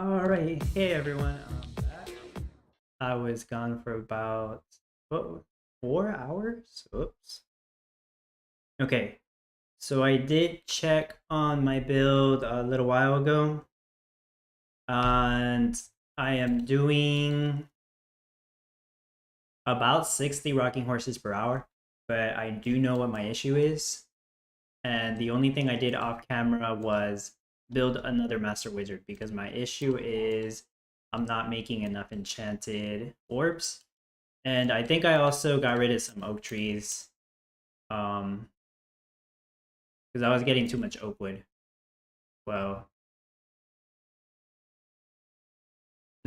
All right, hey everyone, I'm back. I was gone for about what 4 hours. Oops. Okay, so I did check on my build a little while ago, and I am doing about 60 rocking horses per hour. But I do know what my issue is, and the only thing I did off camera was build another master wizard because my issue is I'm not making enough enchanted orbs. And I think I also got rid of some oak trees. Um, because I was getting too much oak wood. Well,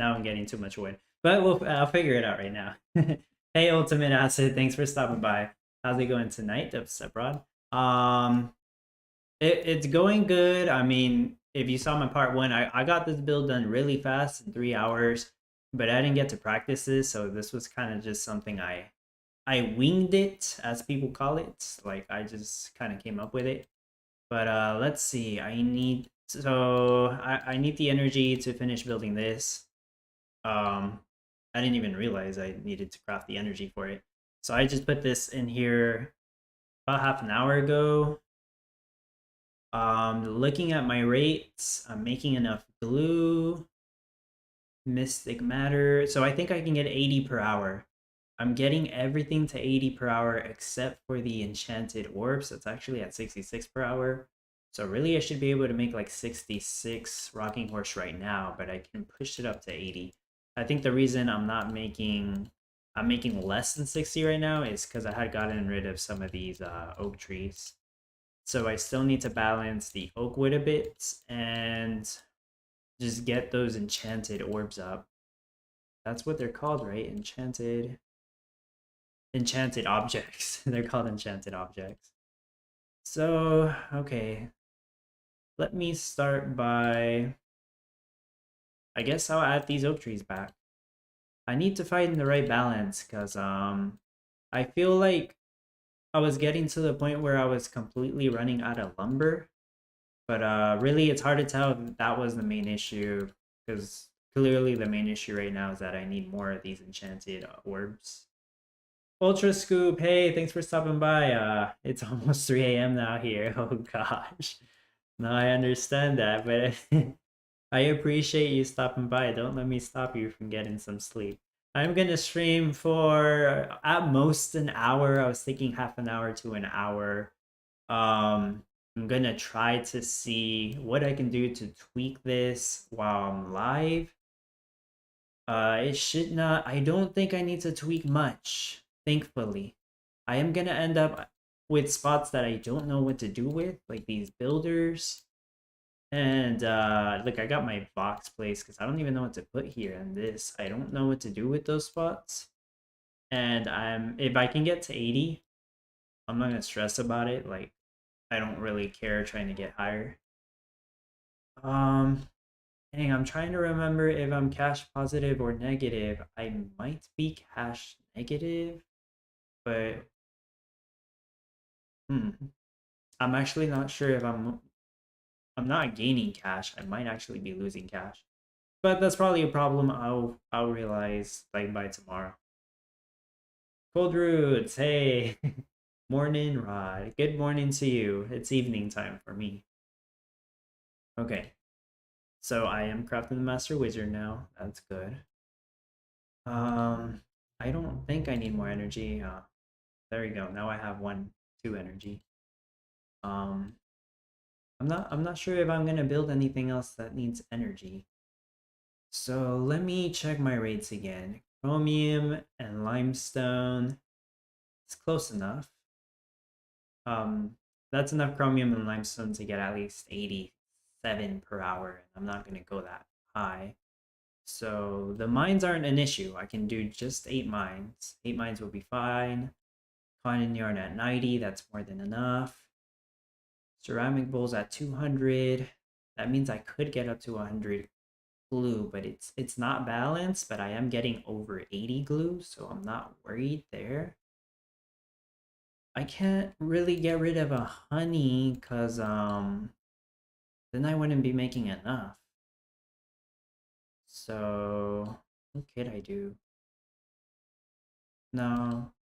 now I'm getting too much wood. But I'll figure it out right now. Hey, Ultimate Acid, thanks for stopping by. How's it going tonight, Dubs Abroad? Um, it's going good. I mean, if you saw my part one, I got this build done really fast in 3 hours, but I didn't get to practice this, so this was kind of just something I winged it, as people call it. Like I just kind of came up with it. But let's see. I need the energy to finish building this. Um, I didn't even realize I needed to craft the energy for it. So I just put this in here about half an hour ago. Looking at my rates, I'm making enough glue, mystic matter. So I think I can get 80 per hour. I'm getting everything to 80 per hour except for the enchanted orbs. That's actually at 66 per hour. So really I should be able to make like 66 rocking horse right now, but I can push it up to 80. I think the reason I'm making less than 60 right now is because I had gotten rid of some of these oak trees. So I still need to balance the oak wood a bit and just get those enchanted orbs up. That's what they're called, right? Enchanted objects. They're called enchanted objects. So, okay. Let me start by I guess I'll add these oak trees back. I need to find the right balance because I feel like I was getting to the point where I was completely running out of lumber. But really it's hard to tell if that was the main issue because clearly the main issue right now is that I need more of these enchanted orbs. Ultra Scoop, hey, thanks for stopping by. It's almost 3 a.m. now here. Oh gosh. No, I understand that, but I appreciate you stopping by. Don't let me stop you from getting some sleep. I'm gonna stream for at most an hour. I was thinking half an hour to an hour. Um, I'm gonna try to see what I can do to tweak this while I'm live. It should not, I don't think I need to tweak much, thankfully. I am gonna end up with spots that I don't know what to do with, like these builders. And look, I got my box placed because I don't even know what to put here in this. I don't know what to do with those spots. And if I can get to 80, I'm not gonna stress about it. Like I don't really care trying to get higher. Um, Dang, I'm trying to remember if I'm cash positive or negative. I might be cash negative, but hmm, I'm actually not sure if I'm not gaining cash. I might actually be losing cash. But that's probably a problem I'll realize like by tomorrow. Cold Roots, hey. Morning, Rod. Good morning to you. It's evening time for me. Okay. So I am crafting the Master Wizard now. That's good. Um, I don't think I need more energy. There we go. Now I have 2 energy. Um, I'm not sure if I'm gonna build anything else that needs energy. So let me check my rates again. Chromium and limestone. It's close enough. Um, that's enough chromium and limestone to get at least 87 per hour. I'm not gonna go that high. So the mines aren't an issue. I can do just 8 mines. 8 mines will be fine. Cotton yarn at 90, that's more than enough. Ceramic bowls at 200. That means I could get up to 100 glue, but it's not balanced, but I am getting over 80 glue, so I'm not worried there. I can't really get rid of a honey because then I wouldn't be making enough. So what could I do? No.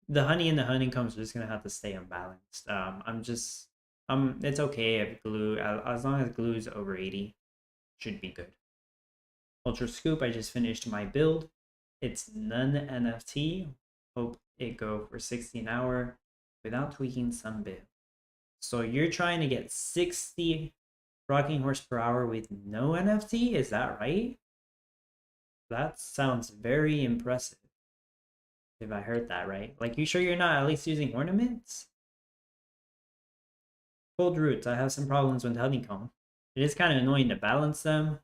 The honey and the honeycombs are just gonna have to stay unbalanced. It's okay if glue, as long as glue is over 80, should be good. Ultra Scoop, I just finished my build. It's none NFT. Hope it go for 60 an hour without tweaking some bit. So you're trying to get 60 rocking horse per hour with no NFT? Is that right? That sounds very impressive. If I heard that right. Like, you sure you're not at least using ornaments? Cold roots, I have some problems with honeycomb. It is kind of annoying to balance them.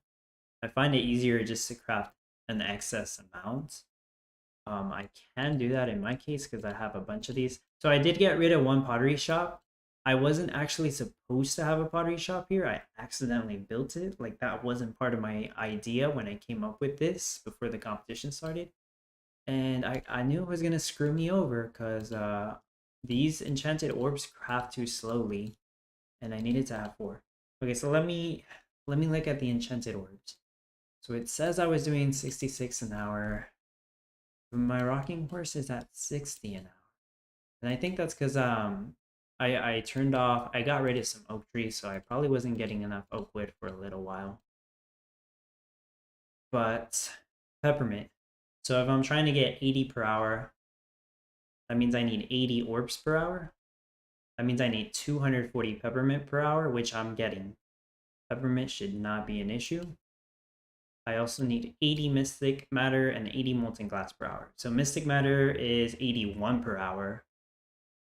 I find it easier just to craft an excess amount. I can do that in my case because I have a bunch of these. So I did get rid of one pottery shop. I wasn't actually supposed to have a pottery shop here. I accidentally built it. Like, that wasn't part of my idea when I came up with this before the competition started. And I knew it was gonna screw me over because these enchanted orbs craft too slowly, and I needed to have 4. Okay, so let me look at the enchanted orbs. So it says I was doing 66 an hour. My rocking horse is at 60 an hour. And I think that's because I got rid of some oak trees, so I probably wasn't getting enough oak wood for a little while. But peppermint. So if I'm trying to get 80 per hour, that means I need 80 orbs per hour. That means I need 240 peppermint per hour, which I'm getting. Peppermint should not be an issue. I also need 80 mystic matter and 80 molten glass per hour. So mystic matter is 81 per hour.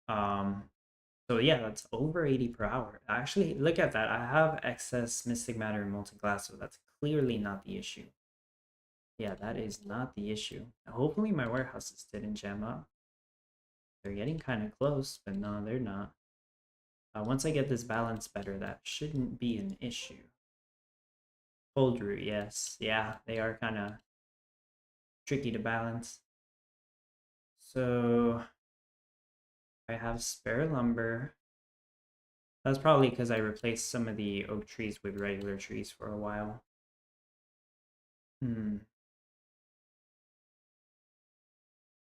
So yeah, that's over 80 per hour. Actually, look at that. I have excess mystic matter and molten glass, so that's clearly not the issue. Yeah, that is not the issue. Hopefully my warehouses didn't jam up. They're getting kind of close, but no, they're not. Once I get this balance better, that shouldn't be an issue. Cold root, yes. Yeah, they are kind of tricky to balance. So I have spare lumber. That's probably because I replaced some of the oak trees with regular trees for a while.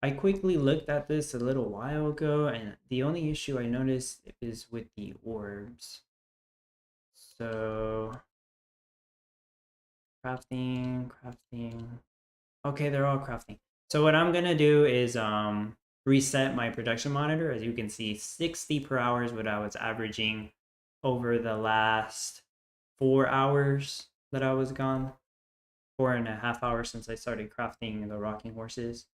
I quickly looked at this a little while ago, and the only issue I noticed is with the orbs. So crafting. Okay, they're all crafting. So what I'm gonna do is reset my production monitor. As you can see, 60 per hour is what I was averaging over the last 4 hours that I was gone. 4.5 hours since I started crafting the rocking horses.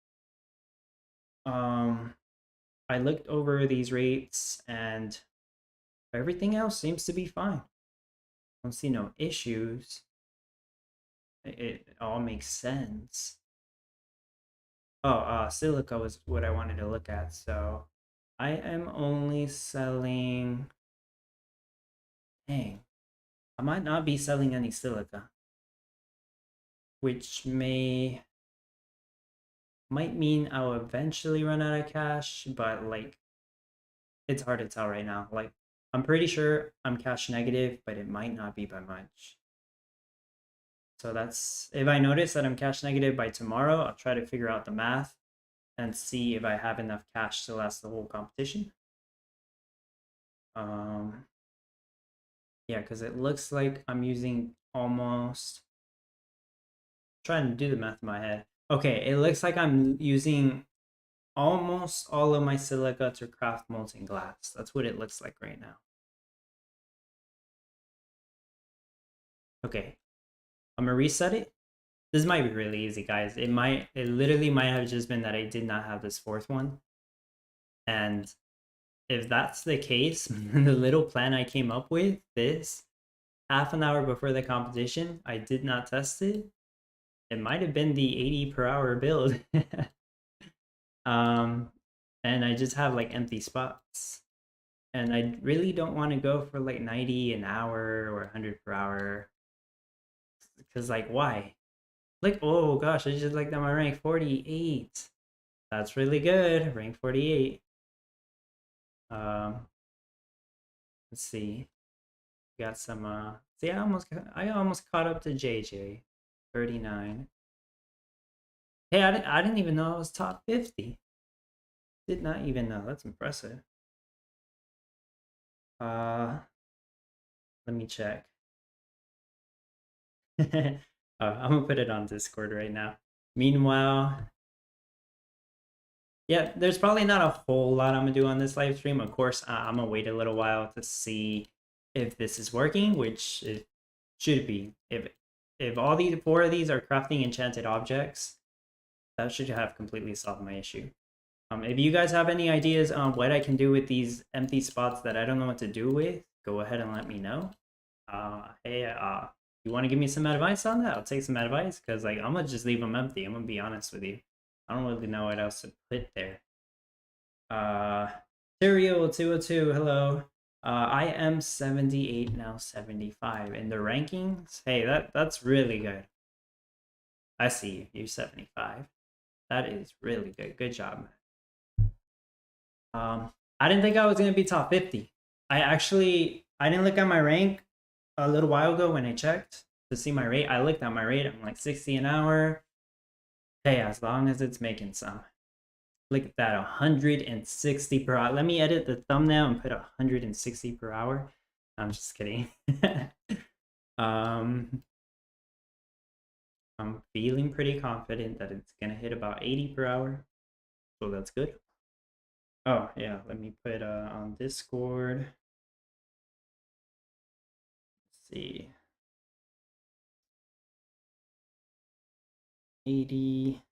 I looked over these rates and everything else seems to be fine. I don't see no issues. It all makes sense. Oh, silica was what I wanted to look at. So I am only selling. Dang, I might not be selling any silica, which might mean I'll eventually run out of cash, but like, it's hard to tell right now. Like, I'm pretty sure I'm cash negative, but it might not be by much. So that's, if I notice that I'm cash negative by tomorrow, I'll try to figure out the math and see if I have enough cash to last the whole competition. Um, yeah, because it looks like I'm using almost, trying to do the math in my head. Okay, it looks like I'm using almost all of my silica to craft molten glass. That's what it looks like right now. Okay, I'm gonna reset it. This might be really easy, guys. It literally might have just been that I did not have this fourth one. And if that's the case, the little plan I came up with, this, half an hour before the competition, I did not test it. It might have been the 80 per hour build. um, and I just have like empty spots. And I really don't want to go for like 90 an hour or 100 per hour. Because, like, why? Like, oh gosh, I just like that my rank 48. That's really good. Rank 48. Um, let's see. Got some see, I almost caught up to JJ. 39. Hey, I didn't even know I was top 50. Did not even know. That's impressive. Let me check. I'm gonna put it on Discord right now. Meanwhile, yeah, there's probably not a whole lot I'm gonna do on this live stream. Of course, I'm gonna wait a little while to see if this is working, which it should be. If all these 4 of these are crafting enchanted objects, that should have completely solved my issue. If you guys have any ideas on what I can do with these empty spots that I don't know what to do with, go ahead and let me know. Hey, you want to give me some advice on that? I'll take some advice, because like I'm gonna just leave them empty. I'm gonna be honest with you. I don't really know what else to put there. Serial 202, hello. I am 78 now, 75 in the rankings. Hey, that's really good. I see you. You're 75. That is really good. Good job. I didn't think I was gonna be top 50. I didn't look at my rank a little while ago when I checked to see my rate. I looked at my rate. I'm like 60 an hour. Hey, as long as it's making some. Look at that, 160 per hour. Let me edit the thumbnail and put 160 per hour. I'm just kidding. I'm feeling pretty confident that it's gonna hit about 80 per hour. So that's good. Oh yeah, let me put on Discord. Let's see. 80.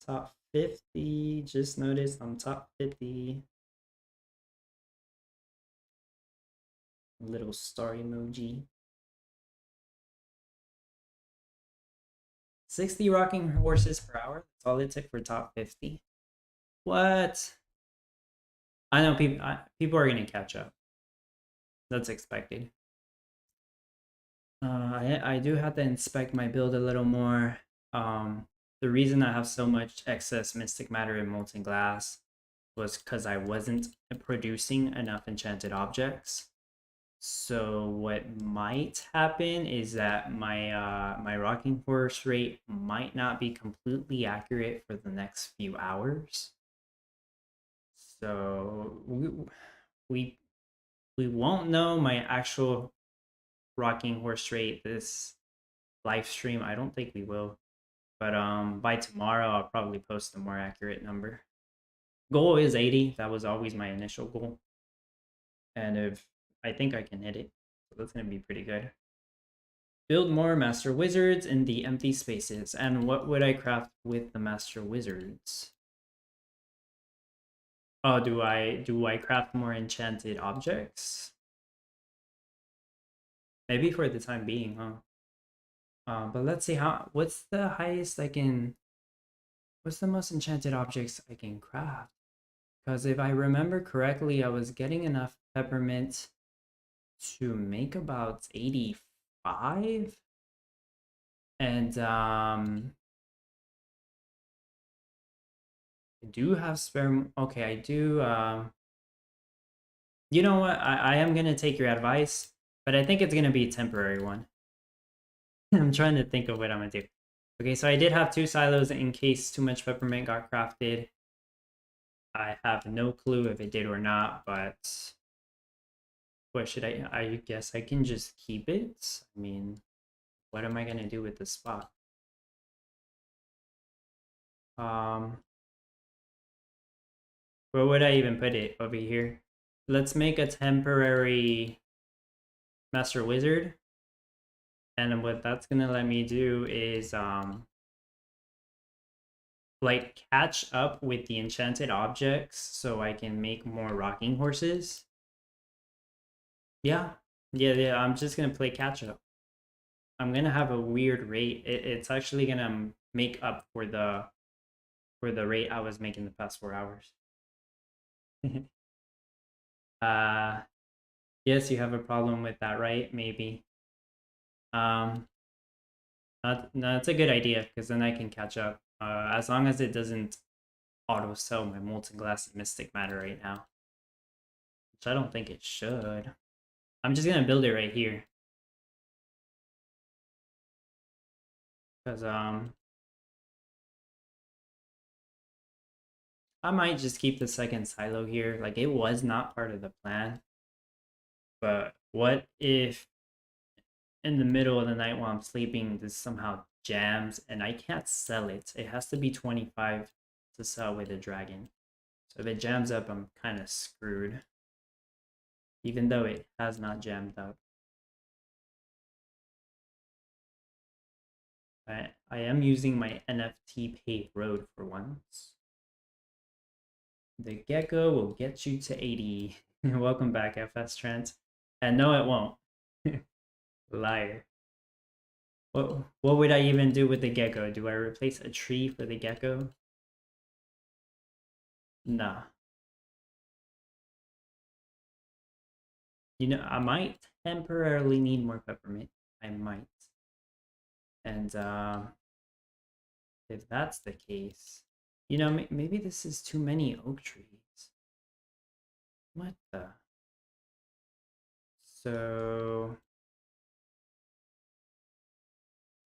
Top 50. Just noticed I'm top 50. Little star emoji. 60 rocking horses per hour. That's all it took for top 50. What? I know people are gonna catch up. That's expected. I do have to inspect my build a little more. The reason I have so much excess mystic matter in molten glass was because I wasn't producing enough enchanted objects. So what might happen is that my rocking horse rate might not be completely accurate for the next few hours. So we won't know my actual rocking horse rate this live stream. I don't think we will. But by tomorrow I'll probably post a more accurate number. Goal is 80. That was always my initial goal. And if I think I can hit it. So that's gonna be pretty good. Build more master wizards in the empty spaces. And what would I craft with the master wizards? Oh, do I craft more enchanted objects? Maybe for the time being, huh? But let's see what's the highest I can, what's the most enchanted objects I can craft? Because if I remember correctly, I was getting enough peppermint to make about 85. And I do have spare. Okay, I do. You know what? I am gonna take your advice, but I think it's gonna be a temporary one. I'm trying to think of what I'm gonna do. Okay, so I did have 2 silos in case too much peppermint got crafted. I have no clue if it did or not, but what should I guess I can just keep it. I mean, what am I gonna do with the spot? Where would I even put it? Over here. Let's make a temporary master wizard. And what that's gonna let me do is like catch up with the enchanted objects so I can make more rocking horses. Yeah. Yeah, I'm just gonna play catch up. I'm gonna have a weird rate. It's actually gonna make up for the rate I was making the past 4 hours. Yes, you have a problem with that, right? Maybe. No, it's a good idea because then I can catch up. As long as it doesn't auto sell my molten glass and mystic matter right now, which I don't think it should. I'm just gonna build it right here. Because I might just keep the second silo here. Like, it was not part of the plan. But what if in the middle of the night while I'm sleeping, this somehow jams and I can't sell it? It has to be 25 to sell with a dragon. So if it jams up, I'm kind of screwed. Even though it has not jammed up. I am using my NFT paid road for once. The gecko will get you to 80. Welcome back, FS Trent. And no, it won't. Liar. What would I even do with the gecko? Do I replace a tree for the gecko? Nah. You know, I might temporarily need more peppermint. I might. And if that's the case, you know, maybe this is too many oak trees. What the? So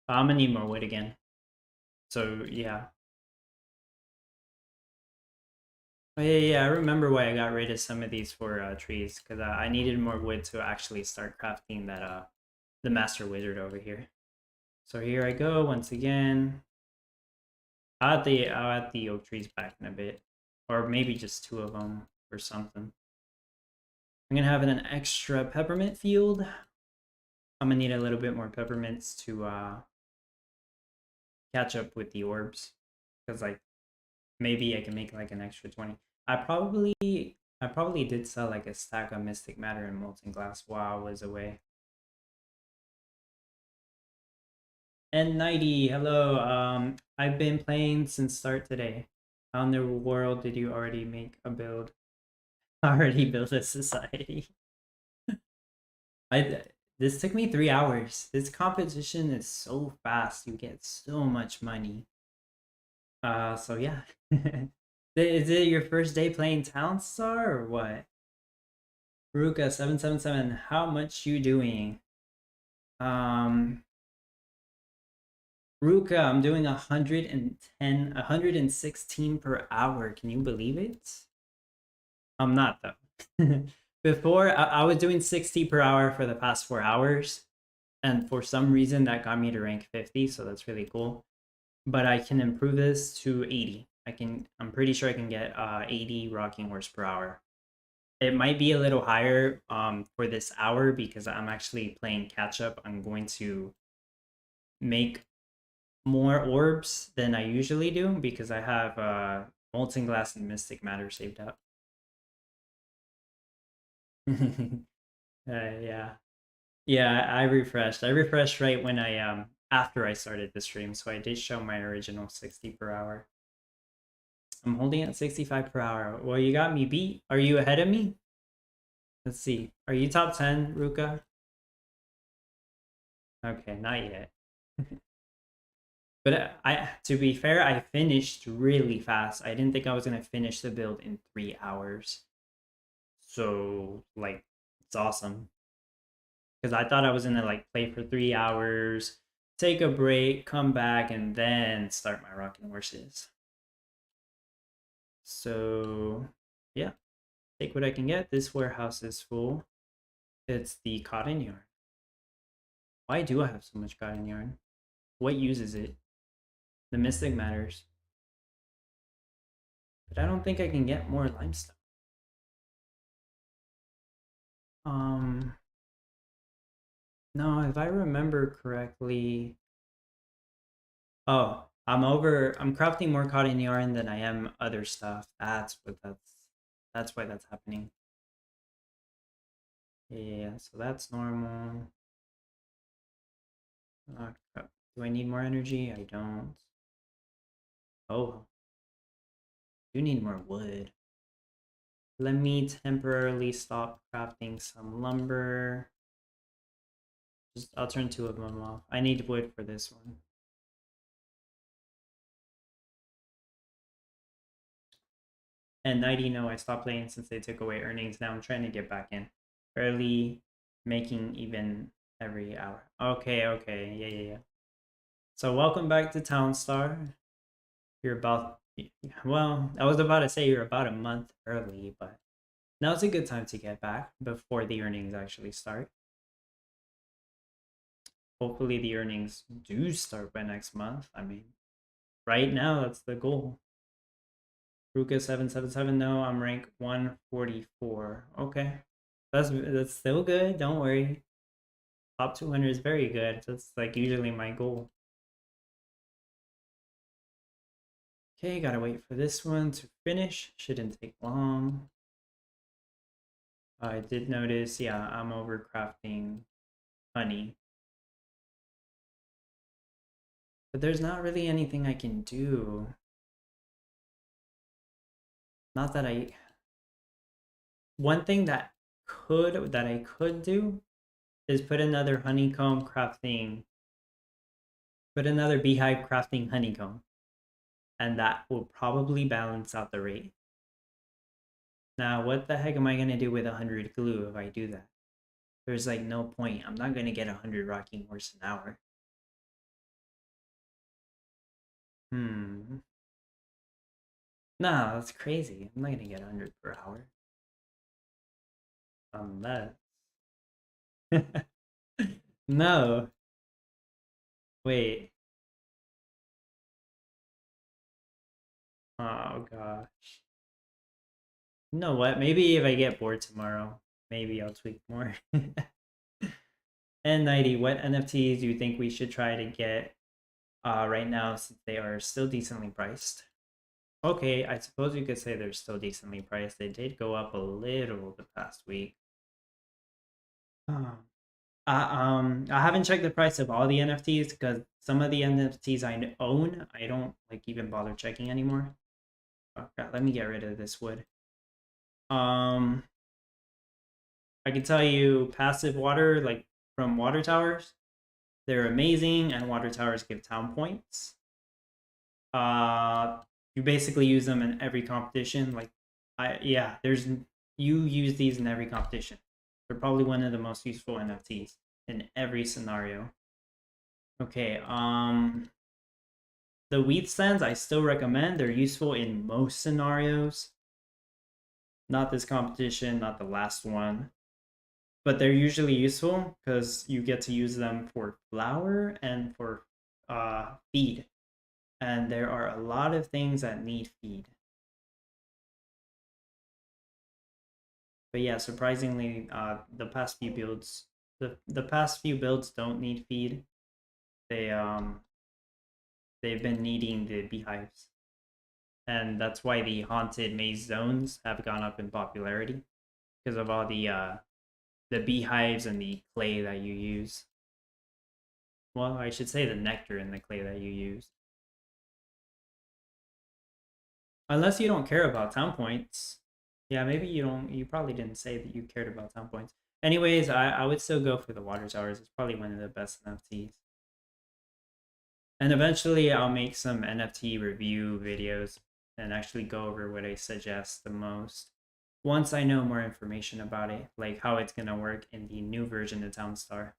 I'm gonna need more wood again. So yeah. Oh, yeah, I remember why I got rid of some of these for trees, because I needed more wood to actually start crafting that the master wizard over here. So here I go once again. I'll add the oak trees back in a bit, or maybe just two of them or something. I'm gonna have an extra peppermint field. I'm gonna need a little bit more peppermints to catch up with the orbs, because like maybe I can make like an extra 20. I probably did sell like a stack of mystic matter and molten glass while I was away. N90, hello. I've been playing since start today. How in the world did you already make a build? Already built a society. I this took me 3 hours. This competition is so fast. You get so much money. So yeah. Is it your first day playing Town Star or what? Ruka 777, how much you doing? Um Ruka, I'm doing 110, 116 per hour. Can you believe it? I'm not though. Before I was doing 60 per hour for the past 4 hours, and for some reason that got me to rank 50, so that's really cool. But I can improve this to 80. I'm pretty sure I can get 80 rocking horse per hour. It might be a little higher for this hour because I'm actually playing catch up. I'm going to make more orbs than I usually do because I have molten glass and mystic matter saved up. Yeah. Yeah, I refreshed. I refreshed right when I after I started the stream, so I did show my original 60 per hour. I'm holding at 65 per hour. Well, you got me beat. Are you ahead of me? Let's see. Are you top 10, Ruka? Okay, not yet. But to be fair, I finished really fast. I didn't think I was gonna finish the build in 3 hours. So like, it's awesome. Because I thought I was gonna like play for 3 hours, take a break, come back, and then start my rocking horses. So yeah, take what I can get. This warehouse is full. It's the cotton yarn. Why do I have so much cotton yarn? What uses it? The mystic matters. But I don't think I can get more limestone. No, if I remember correctly. Oh, I'm crafting more cotton yarn than I am other stuff. That's why that's happening. Yeah, so that's normal. Do I need more energy? I don't. Oh, I do need more wood. Let me temporarily stop crafting some lumber. I'll turn two of them off. I need wood for this one. And 90, no, I stopped playing since they took away earnings. Now I'm trying to get back in. Barely making even every hour. Okay, yeah. So welcome back to Townstar. You're about, well, I was about to say you're about a month early, but now's a good time to get back before the earnings actually start. Hopefully the earnings do start by next month. I mean, right now that's the goal. Ruka 777. No, I'm rank 144. Okay. That's still good. Don't worry. Top 200 is very good. That's like usually my goal. Okay, gotta wait for this one to finish. Shouldn't take long. I did notice, yeah, I'm overcrafting honey. But there's not really anything I can do. Not that I... One thing that I could do is put another honeycomb crafting... Put another beehive crafting honeycomb. And that will probably balance out the rate. Now, what the heck am I going to do with 100 glue if I do that? There's like no point. I'm not going to get 100 rocking horse an hour. Nah, that's crazy. I'm not going to get 100 per hour. Unless... No. Wait. Oh gosh. You know what? Maybe if I get bored tomorrow, maybe I'll tweak more. N90, what NFTs do you think we should try to get right now since they are still decently priced? Okay, I suppose you could say they're still decently priced. They did go up a little the past week. I haven't checked the price of all the NFTs because some of the NFTs I own, I don't like even bother checking anymore. Oh god, let me get rid of this wood. I can tell you passive water, like from water towers, they're amazing, and water towers give town points. You basically use them in every competition. Like, you use these in every competition. They're probably one of the most useful NFTs in every scenario. Okay, the wheat stands I still recommend. They're useful in most scenarios. Not this competition, not the last one. But they're usually useful because you get to use them for flour and for feed. And there are a lot of things that need feed. But yeah, surprisingly, the past few builds, the past few builds don't need feed. They've been needing the beehives, and that's why the haunted maze zones have gone up in popularity because of all the beehives and the clay that you use. Well, I should say the nectar and the clay that you use. Unless you don't care about town points. Yeah, maybe you don't. You probably didn't say that you cared about town points. Anyways, I would still go for the water towers. It's probably one of the best NFTs. And eventually I'll make some NFT review videos and actually go over what I suggest the most once I know more information about it, like how it's going to work in the new version of Townstar.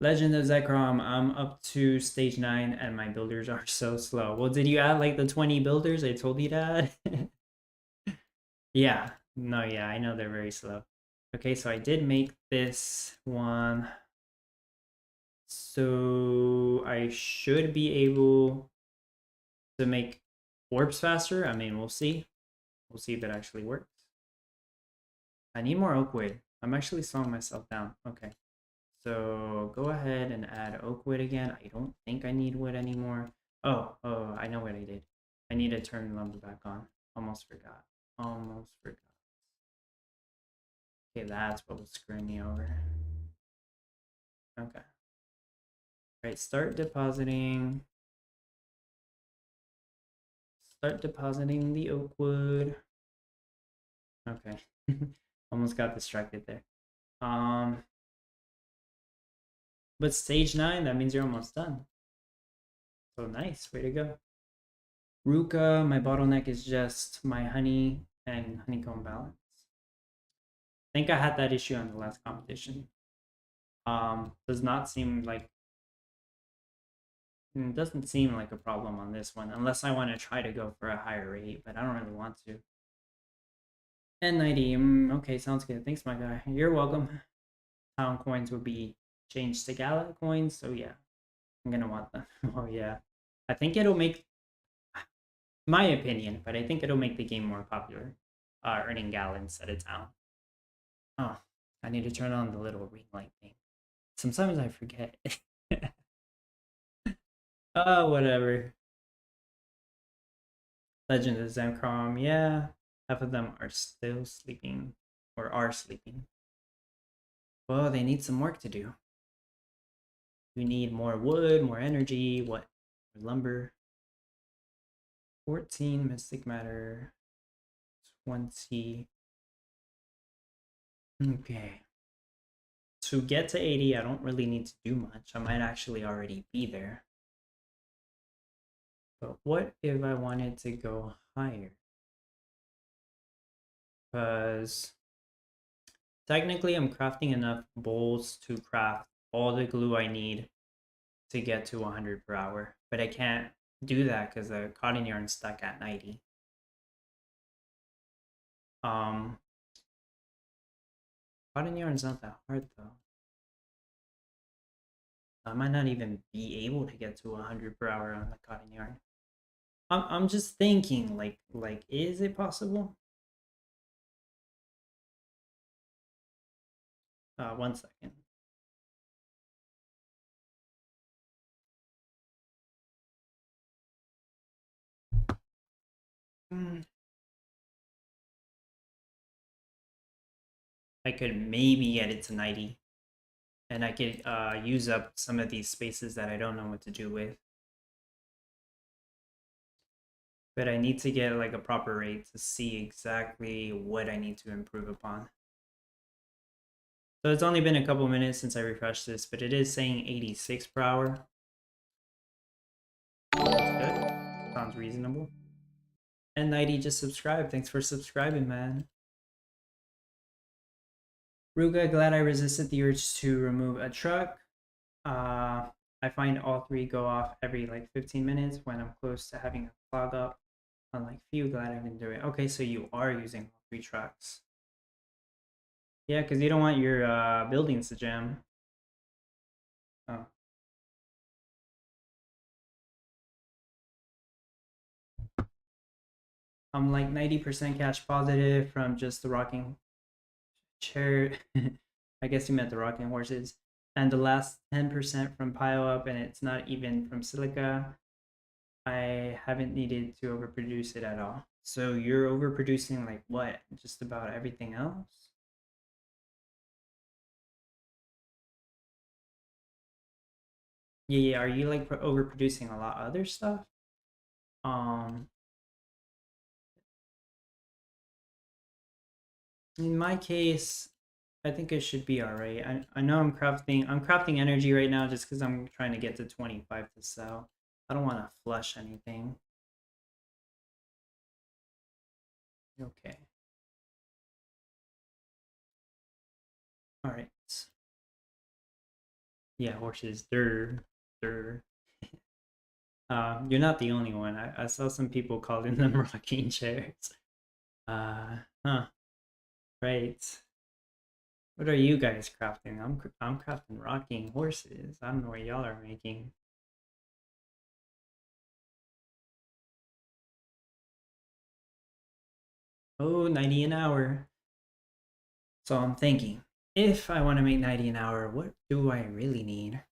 Legend of Zekrom, I'm up to stage 9 and my builders are so slow. Well, did you add like the 20 builders I told you to add? Yeah, no, yeah, I know they're very slow. Okay, so I did make this one. So I should be able to make orbs faster. I mean, we'll see. We'll see if it actually works. I need more oak wood. I'm actually slowing myself down. Okay. So go ahead and add oak wood again. I don't think I need wood anymore. Oh, I know what I did. I need to turn lumber back on. Almost forgot. Almost forgot. Okay, that's what was screwing me over. Okay. All right, start depositing. Start depositing the oak wood. Okay. Almost got distracted there. But stage 9, that means you're almost done. So nice, way to go. Ruka, my bottleneck is just my honey and honeycomb balance. I think I had that issue on the last competition. Does not seem like It doesn't seem like a problem on this one, unless I want to try to go for a higher rate, but I don't really want to. N90, okay, sounds good. Thanks, my guy. You're welcome. Town coins will be changed to Gala coins, so yeah, I'm gonna want them. Oh yeah, I think it'll make, my opinion, but I think it'll make the game more popular, earning Gala instead of Town. Oh, I need to turn on the little ring light thing. Sometimes I forget. Oh, whatever. Legend of Zencrom, yeah. Half of them are still sleeping, or are sleeping. Well, they need some work to do. We need more wood, more energy, what? Lumber. 14 mystic matter. 20. Okay. To get to 80, I don't really need to do much. I might actually already be there. But what if I wanted to go higher? Because technically I'm crafting enough bowls to craft all the glue I need to get to 100 per hour. But I can't do that because the cotton yarn's stuck at 90. Um, Cotton yarn's not that hard though. I might not even be able to get to 100 per hour on the cotton yarn. I'm just thinking, like, is it possible? 1 second. I could maybe get it to 90. And I could use up some of these spaces that I don't know what to do with. But I need to get like a proper rate to see exactly what I need to improve upon. So it's only been a couple minutes since I refreshed this, but it is saying 86 per hour. Good. Sounds reasonable. And 90 just subscribed. Thanks for subscribing, man. Ruga, glad I resisted the urge to remove a truck. I find all three go off every like 15 minutes when I'm close to having a clog up. Unlike few, glad I didn't do it. Okay, so you are using all three trucks. Yeah, because you don't want your buildings to jam. Oh. I'm like 90% cash positive from just the rocking chair. I guess you meant the rocking horses. And the last 10% from pile up, and it's not even from silica. I haven't needed to overproduce it at all. So you're overproducing like what? Just about everything else? Yeah, are you like overproducing a lot of other stuff? Um, in my case, I think it should be all right. I know I'm crafting energy right now just because I'm trying to get to 25 to sell. I don't want to flush anything. Okay. All right. Yeah, horses. They're. You're not the only one. I saw some people calling them rocking chairs. Huh. Right. What are you guys crafting? I'm crafting rocking horses. I don't know what y'all are making. Oh, 90 an hour. So I'm thinking, if I want to make 90 an hour, what do I really need?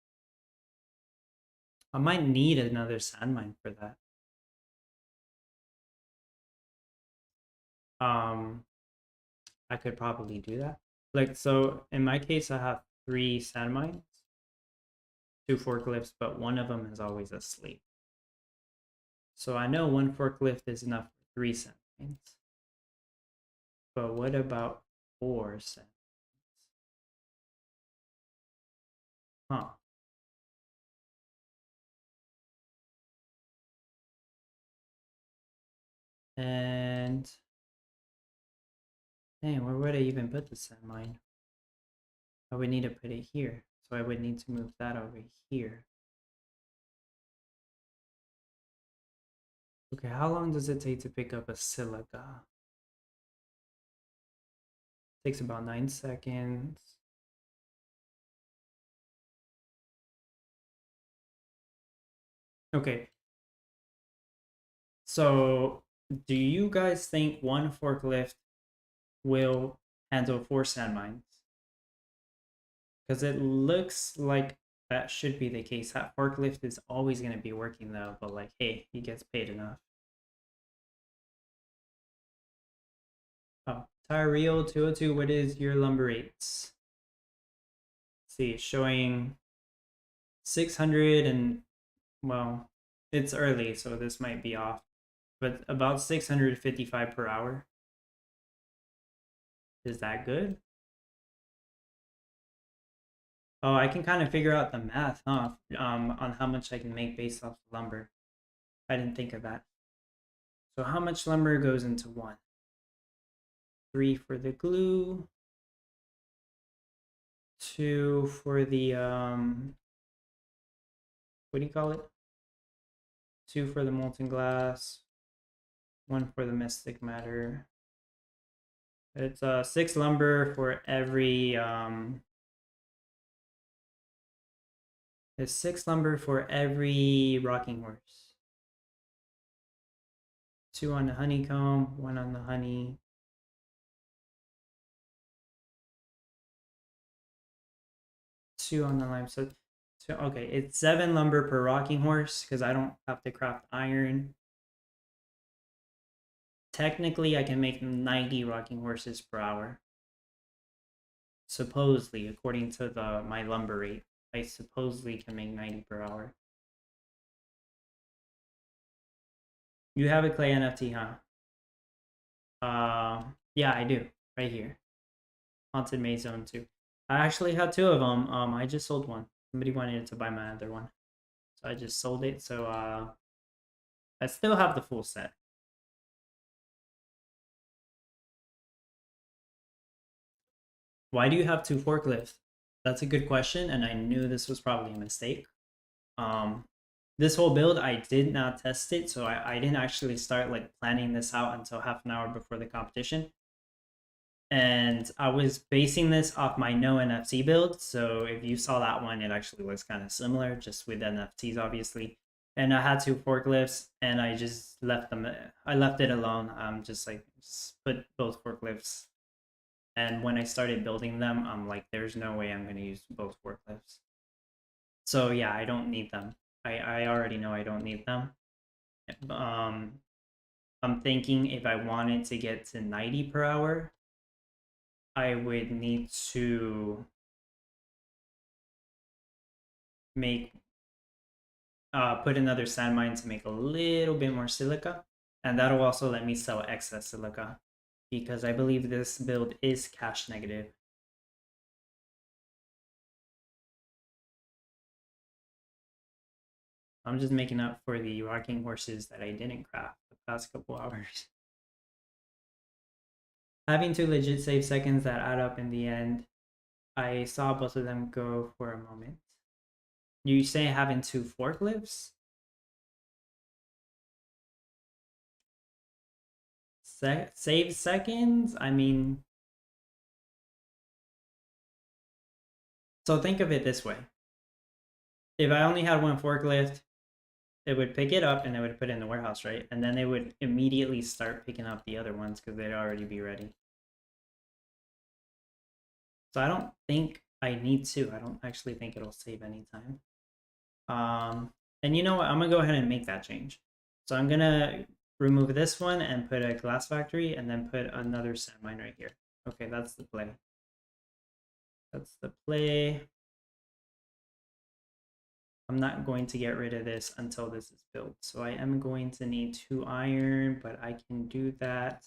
I might need another sand mine for that. Um, I could probably do that. Like, so in my case, I have 3 sand mines, 2 forklifts, but one of them is always asleep. So I know 1 forklift is enough for 3 sand mines. But what about 4 sand mines? Huh. And dang, where would I even put the sand mine? I would need to put it here. So I would need to move that over here. Okay, how long does it take to pick up a silica? Takes about 9 seconds. Okay. So, do you guys think one forklift will handle 4 sand mines? Because it looks like that should be the case. That forklift is always going to be working though, but like, hey, he gets paid enough. Oh, Tyrell 202, what is your lumber rates? Let's see, showing 600 and, well, it's early, so this might be off, but about 655 per hour. Is that good? Oh, I can kind of figure out the math, huh? On how much I can make based off the lumber. I didn't think of that. So how much lumber goes into one? 3 for the glue, 2 for the what do you call it? 2 for the molten glass, 1 for the mystic matter. It's 6 lumber for every it's 6 lumber for every rocking horse. 2 on the honeycomb, 1 on the honey. 2 on the lime. So okay, it's 7 lumber per rocking horse because I don't have to craft iron. Technically, I can make 90 rocking horses per hour. Supposedly, according to my lumber rate, I supposedly can make 90 per hour. You have a clay NFT, huh? Yeah, I do. Right here. Haunted Maze Zone 2. I actually had 2 of them. I just sold one. Somebody wanted to buy my other one. So I just sold it. So I still have the full set. Why do you have 2 forklifts? That's a good question, and I knew this was probably a mistake. Um, this whole build, I did not test it, so I didn't actually start like planning this out until half an hour before the competition. And I was basing this off my no NFC build. So if you saw that one, it actually looks kind of similar, just with NFTs, obviously. And I had 2 forklifts, and I just left them. I left it alone. Just put both forklifts. And when I started building them, I'm like, there's no way I'm going to use both forklifts. So yeah, I don't need them. I already know I don't need them. Um, I'm thinking if I wanted to get to 90 per hour, I would need to make put another sand mine to make a little bit more silica, and that'll also let me sell excess silica because I believe this build is cash negative. I'm just making up for the rocking horses that I didn't craft the past couple hours. Having 2 legit save seconds that add up in the end, I saw both of them go for a moment. You say having 2 forklifts? Save seconds? I mean, so think of it this way. If I only had 1 forklift, it would pick it up and it would put it in the warehouse, right? And then they would immediately start picking up the other ones because they'd already be ready. So I don't think I need to. I don't actually think it'll save any time. And you know what? I'm going to go ahead and make that change. So I'm going to remove this one and put a glass factory and then put another sand mine right here. Okay, that's the play. That's the play. I'm not going to get rid of this until this is built. So I am going to need 2 iron, but I can do that.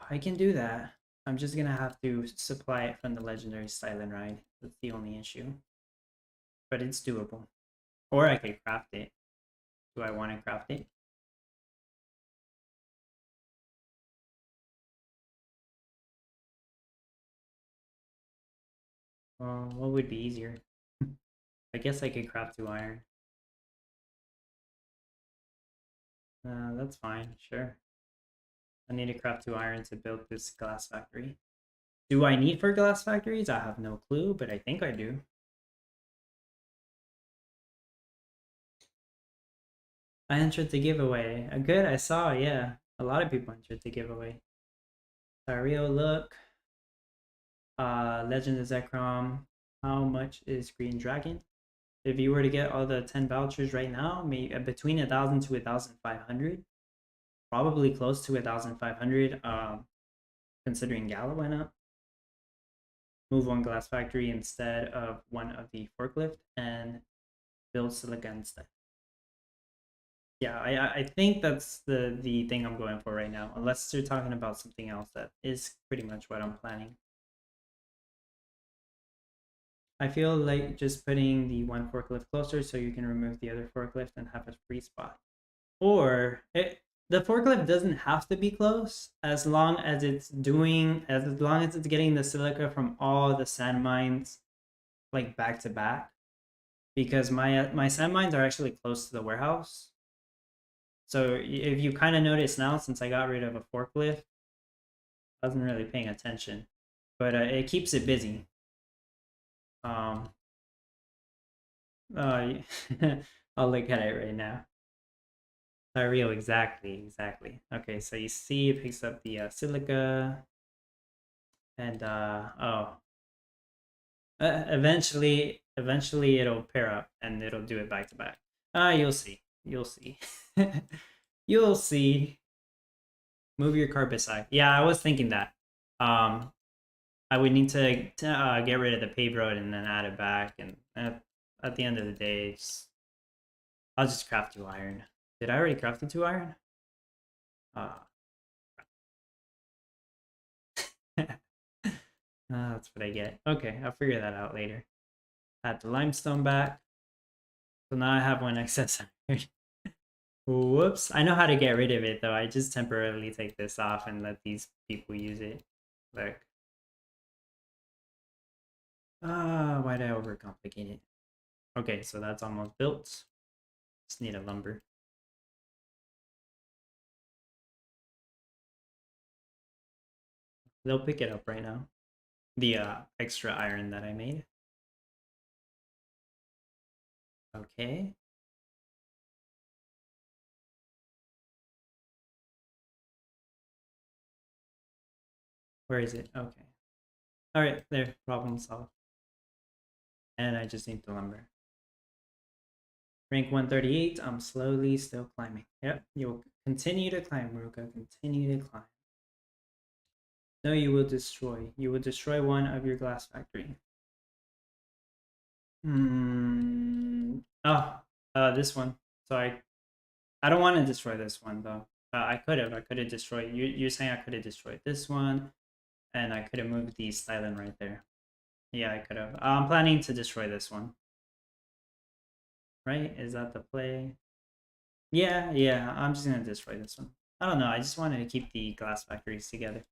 I can do that. I'm just going to have to supply it from the legendary Silent Ride. That's the only issue. But it's doable. Or I could craft it. Do I want to craft it? What would be easier? I guess I could craft 2 iron. That's fine, sure. I need to craft 2 iron to build this glass factory. Do I need 4 glass factories? I have no clue, but I think I do. I entered the giveaway. Good, I saw, yeah. A lot of people entered the giveaway. Tyrio, look. Legend of Zekrom. How much is Green Dragon? If you were to get all the 10 vouchers right now, maybe between 1,000 to 1,500. Probably close to 1,500, considering Gala went up. Move 1 glass factory instead of one of the forklift and build silica instead. Yeah, I think that's the thing I'm going for right now, unless you're talking about something else that is pretty much what I'm planning. I feel like just putting the 1 forklift closer so you can remove the other forklift and have a free spot. Or the forklift doesn't have to be close as long as it's getting the silica from all the sand mines like back to back. Because my sand mines are actually close to the warehouse. So if you kind of notice now, since I got rid of a forklift, I wasn't really paying attention, but it keeps it busy. Um, uh, I'll look at it right now. Real, exactly. Okay, so you see it picks up the silica, and eventually it'll pair up and it'll do it back to back. You'll see. You'll see. Move your cart beside. Yeah, I was thinking that. Um, I would need to get rid of the paved road and then add it back. And at the end of the day, I'll just craft 2 iron. Did I already craft the 2 iron? That's what I get. Okay, I'll figure that out later. Add the limestone back. So now I have 1 excess iron. Whoops. I know how to get rid of it though. I just temporarily take this off and let these people use it. Look. Why did I overcomplicate it? Okay, so that's almost built. Just need a lumber. They'll pick it up right now. The extra iron that I made. Okay. Where is it? Okay. All right, there. Problem solved. And I just need the lumber. Rank 138. I'm slowly still climbing. Yep, you'll continue to climb, Ruka. Continue to climb. No, you will destroy. You will destroy one of your glass factory. Oh, this one. So I don't want to destroy this one though. I could have. I could have destroyed. You're saying I could have destroyed this one, and I could have moved the styling right there. Yeah, I could have. I'm planning to destroy this one. Right? Is that the play? Yeah. I'm just gonna destroy this one. I don't know. I just wanted to keep the glass factories together.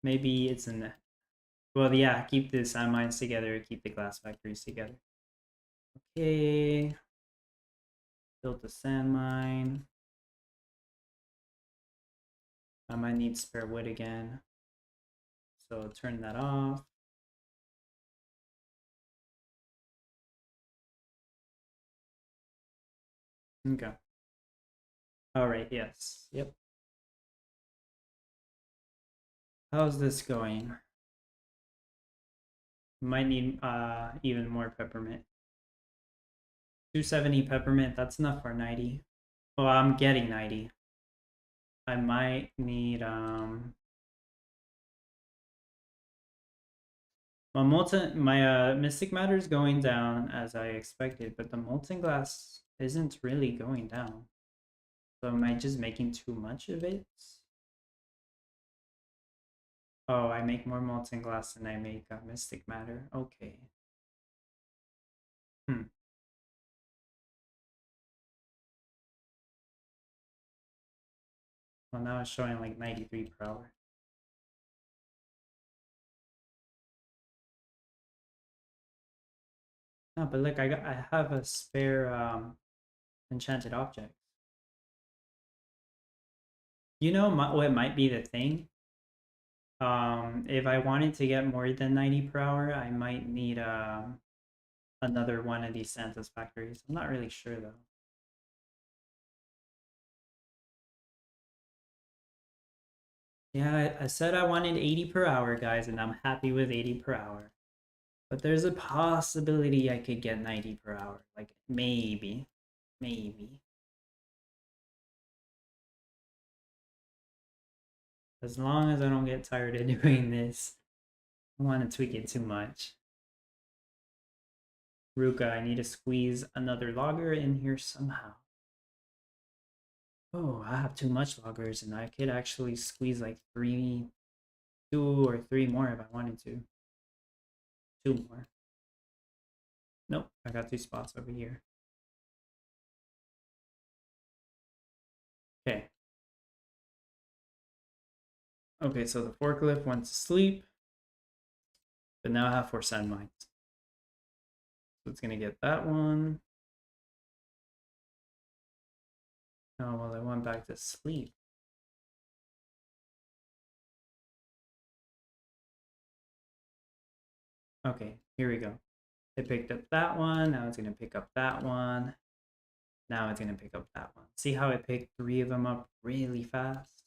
Maybe it's in the. Well, yeah. Keep the sand mines together. Keep the glass factories together. Okay. Built a sand mine. I might need spare wood again. So turn that off. Okay. All right. Yes. Yep. How's this going? Might need even more peppermint. 270 peppermint. That's enough for 90. Oh, I'm getting 90. I might need my mystic matter is going down as I expected, but the molten glass isn't really going down. So am I just making too much of it? Oh, I make more molten glass than I make mystic matter. Okay. Well, now it's showing like 93 per hour. No, but look, I have a spare enchanted object. You know what might be the thing? If I wanted to get more than 90 per hour, I might need another one of these Santa's factories. I'm not really sure though. Yeah, I said I wanted 80 per hour, guys, and I'm happy with 80 per hour. But there's a possibility I could get 90 per hour. Like, maybe. Maybe. As long as I don't get tired of doing this. I don't want to tweak it too much. Ruka, I need to squeeze another logger in here somehow. Oh, I have too much loggers, and I could actually squeeze like 2 or 3 more if I wanted to. 2 more. Nope, I got 2 spots over here. Okay. Okay, so the forklift went to sleep, but now I have 4 sand mines. So it's gonna get that one. Oh, well, I went back to sleep. Okay, here we go. It picked up that one. Now it's going to pick up that one. Now it's going to pick up that one. See how it picked 3 of them up really fast?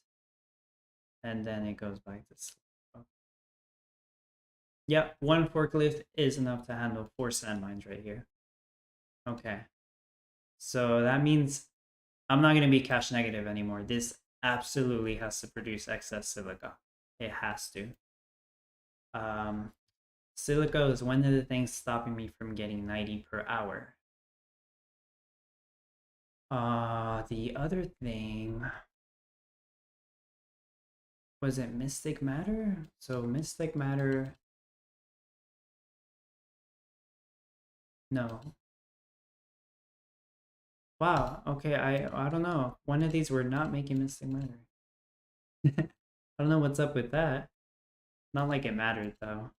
And then it goes back to sleep. Yep, 1 forklift is enough to handle 4 sand mines right here. Okay. So that means I'm not going to be cash negative anymore. This absolutely has to produce excess silica. It has to. Silica is one of the things stopping me from getting 90 per hour. The other thing, was it Mystic Matter? So Mystic Matter, no. Wow, okay, I don't know. One of these were not making Mystic Matter. I don't know what's up with that. Not like it mattered though.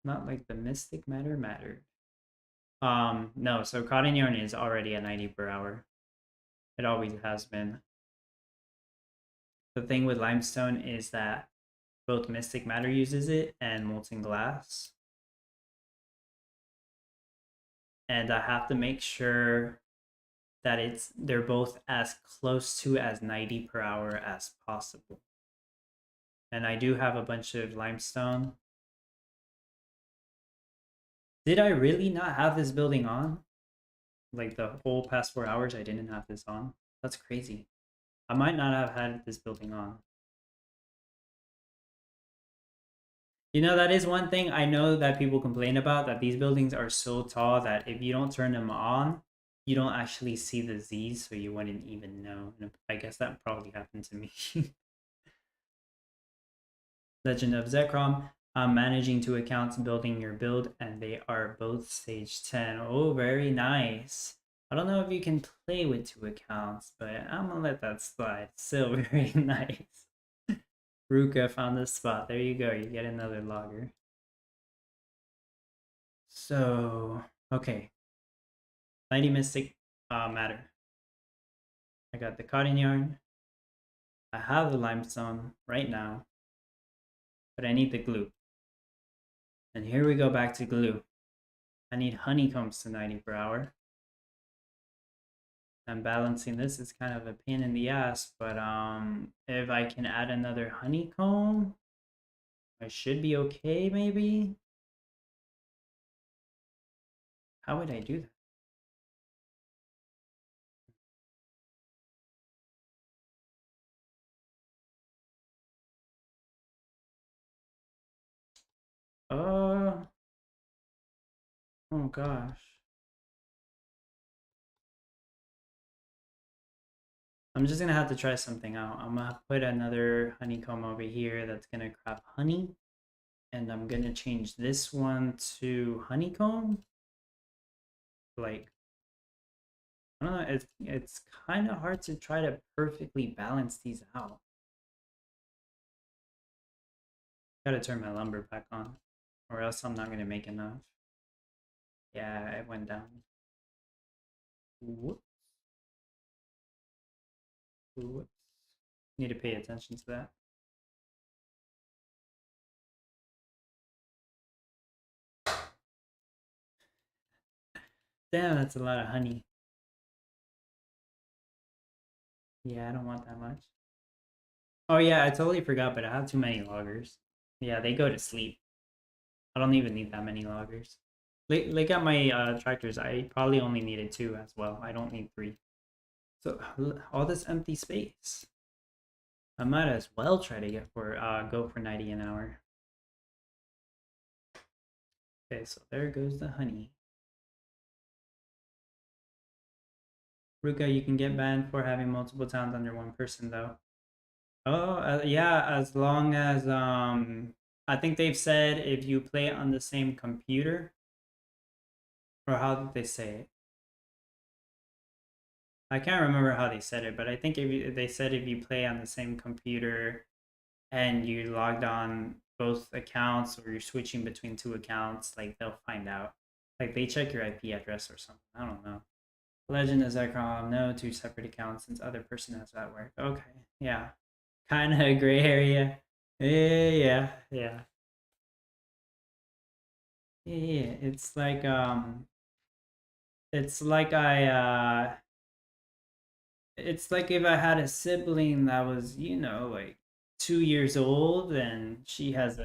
Not like the Mystic Matter mattered. No, so cotton yarn is already at 90 per hour. It always has been. The thing with limestone is that both Mystic Matter uses it and molten glass. And I have to make sure that they're both as close to as 90 per hour as possible. And I do have a bunch of limestone. Did I really not have this building on? Like the whole past 4 hours I didn't have this on? That's crazy. I might not have had this building on. You know, that is one thing I know that people complain about, that these buildings are so tall that if you don't turn them on, you don't actually see the Z's, so you wouldn't even know. And I guess that probably happened to me. Legend of Zekrom. I'm managing 2 accounts, building your build, and they are both stage 10. Oh, very nice. I don't know if you can play with 2 accounts, but I'm gonna let that slide. Still very nice. Ruka found this spot. There you go. You get another logger. So, okay. 90 Mystic Matter. I got the cotton yarn. I have the limestone right now, but I need the glue. And here we go back to glue. I need honeycombs to 90 per hour. And balancing this is kind of a pain in the ass, but if I can add another honeycomb, I should be okay maybe. How would I do that? Oh gosh. I'm just gonna have to try something out. I'm gonna put another honeycomb over here that's gonna craft honey. And I'm gonna change this one to honeycomb. Like, I don't know, it's kind of hard to try to perfectly balance these out. Gotta turn my lumber back on, or else I'm not gonna make enough. Yeah, it went down. Whoops. Ooh, need to pay attention to that. Damn, that's a lot of honey. Yeah, I don't want that much. Oh yeah, I totally forgot, but I have too many loggers. Yeah, they go to sleep. I don't even need that many loggers. Like at my tractors, I probably only needed 2 as well. I don't need 3. So all this empty space. I might as well try to get for go for 90 an hour. Okay, so there goes the honey. Ruka, you can get banned for having multiple towns under one person though. Oh, yeah, as long as I think they've said if you play it on the same computer, or how did they say it? I can't remember how they said it, but I think they said if you play on the same computer and you logged on both accounts or you're switching between 2 accounts, like they'll find out. Like they check your IP address or something. I don't know. Legend is Ekrom, no 2 separate accounts since other person has that work. Okay, yeah. Kind of a gray area. Yeah. Yeah, it's like it's like if I had a sibling that was, like 2 years old and she has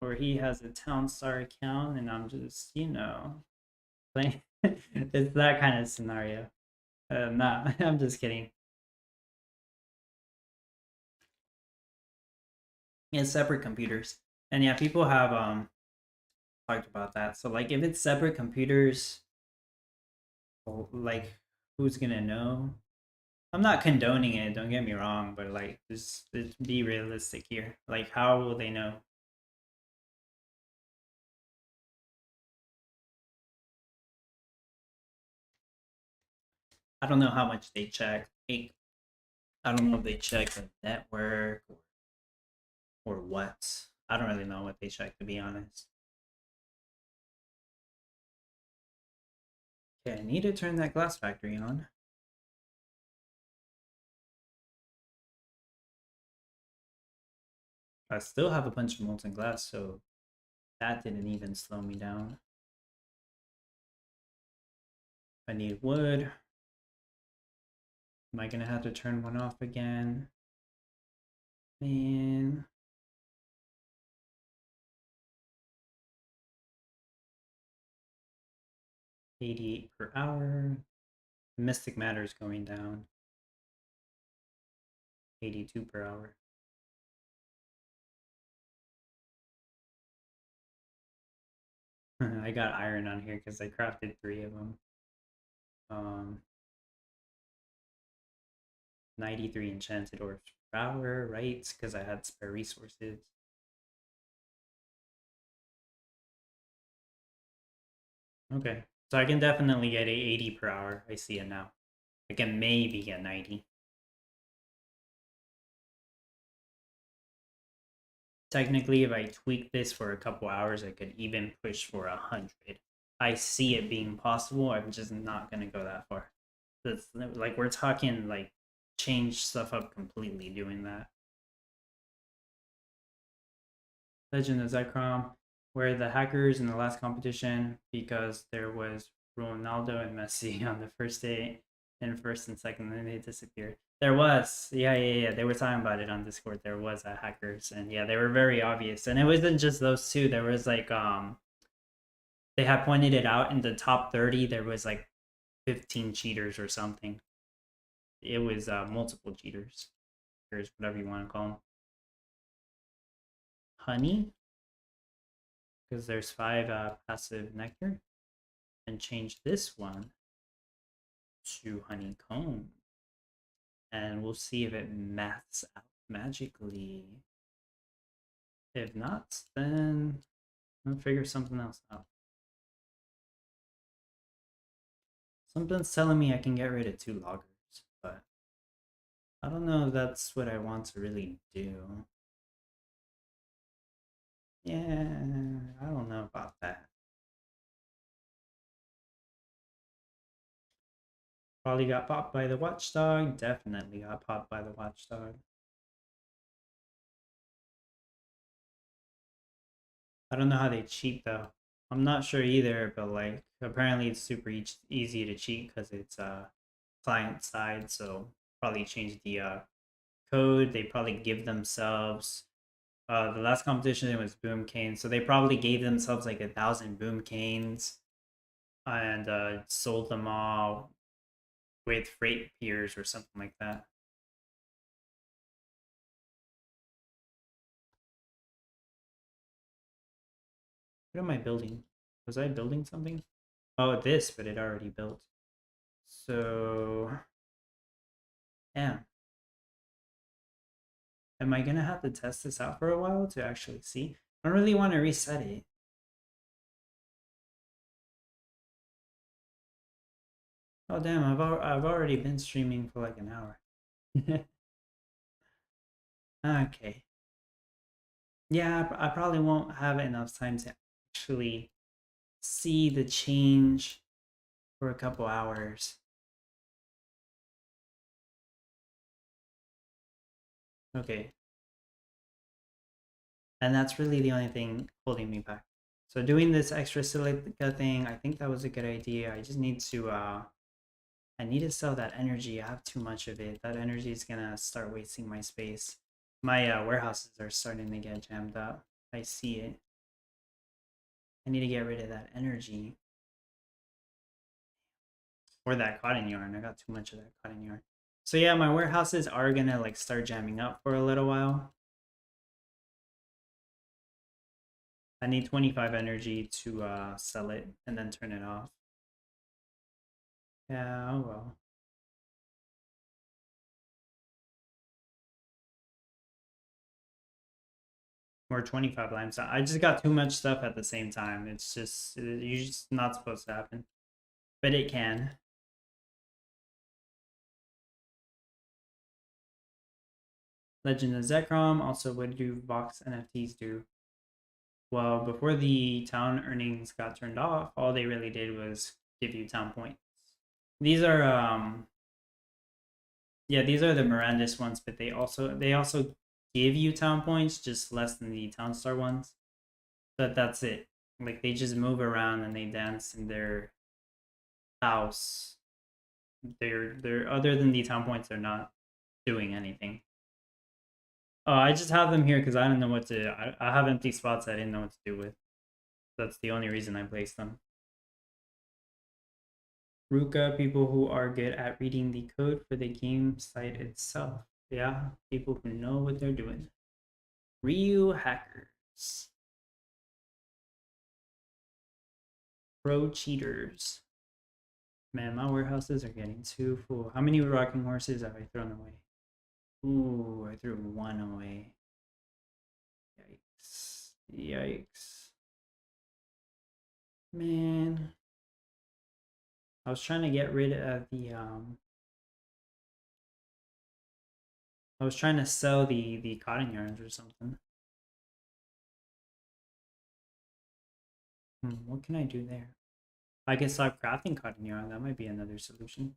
or he has a Town Star account and I'm just, playing. It's that kind of scenario. Nah, I'm just kidding. Yeah, separate computers. And yeah, people have talked about that. So like if it's separate computers, well, like who's gonna know? I'm not condoning it, don't get me wrong, but like just be realistic here. Like how will they know? I don't know how much they check. I don't know if they check the network or what. I don't really know what they check to be honest. Okay, I need to turn that glass factory on. I still have a bunch of molten glass, so that didn't even slow me down. I need wood. Am I gonna have to turn one off again? Man. 88 per hour. Mystic matter is going down. 82 per hour. I got iron on here because I crafted 3 of them. Um, 93 enchanted ores per hour, right? Because I had spare resources. Okay, so I can definitely get a 80 per hour. I see it now. I can maybe get 90. Technically, if I tweak this for a couple hours, I could even push for 100. I see it being possible. I'm just not gonna go that far. That's like we're talking like change stuff up completely doing that. Legend of Zekrom, where the hackers in the last competition because there was Ronaldo and Messi on the first day and first and second, and then they disappeared. There was, yeah. They were talking about it on Discord. There was a hackers, and yeah, they were very obvious. And it wasn't just those 2. There was like they had pointed it out in the top 30. There was like 15 cheaters or something. It was multiple cheaters, or whatever you want to call them. Honey, because there's 5 passive nectar, and change this one to honeycomb. And we'll see if it maths out magically. If not, then I'll figure something else out. Something's telling me I can get rid of 2 loggers, but I don't know if that's what I want to really do. Yeah, I don't know about that. Probably got popped by the watchdog. Definitely got popped by the watchdog. I don't know how they cheat though. I'm not sure either, but like apparently it's super easy to cheat because it's client side. So probably change the code. They probably give themselves the last competition was boom canes, so they probably gave themselves like 1,000 boom canes and sold them all with freight piers or something like that. What am I building? Was I building something? Oh, this, but it already built. So, yeah. Am I gonna have to test this out for a while to actually see? I don't really want to reset it. Oh damn, I've already been streaming for like an hour. Okay. Yeah, I probably won't have enough time to actually see the change for a couple hours. Okay. And that's really the only thing holding me back. So doing this extra silica thing, I think that was a good idea. I just need to I need to sell that energy. I have too much of it. That energy is gonna start wasting my space. My warehouses are starting to get jammed up. I see it. I need to get rid of that energy. Or that cotton yarn. I got too much of that cotton yarn. So yeah, my warehouses are gonna like start jamming up for a little while. I need 25 energy to sell it and then turn it off. Yeah, oh well. Or 25 limestone. I just got too much stuff at the same time. It's just, you're just not supposed to happen. But it can. Legend of Zekrom, also what do Vox NFTs do? Well, before the town earnings got turned off, all they really did was give you town points. These are yeah, these are the Mirandus ones, but they also give you town points, just less than the town star ones. But that's it. Like they just move around and they dance in their house. They're other than the town points, they're not doing anything. Oh, I just have them here because I don't know what to. I have empty spots I didn't know what to do with. That's the only reason I placed them. Ruka, people who are good at reading the code for the game site itself. Yeah, people who know what they're doing. Ryu hackers. Pro cheaters. Man, my warehouses are getting too full. How many rocking horses have I thrown away? Ooh, I threw one away. Yikes. Yikes. Man. I was trying to get rid of the I was trying to sell the cotton yarns or something. What can I do there? I can stop crafting cotton yarn. That might be another solution.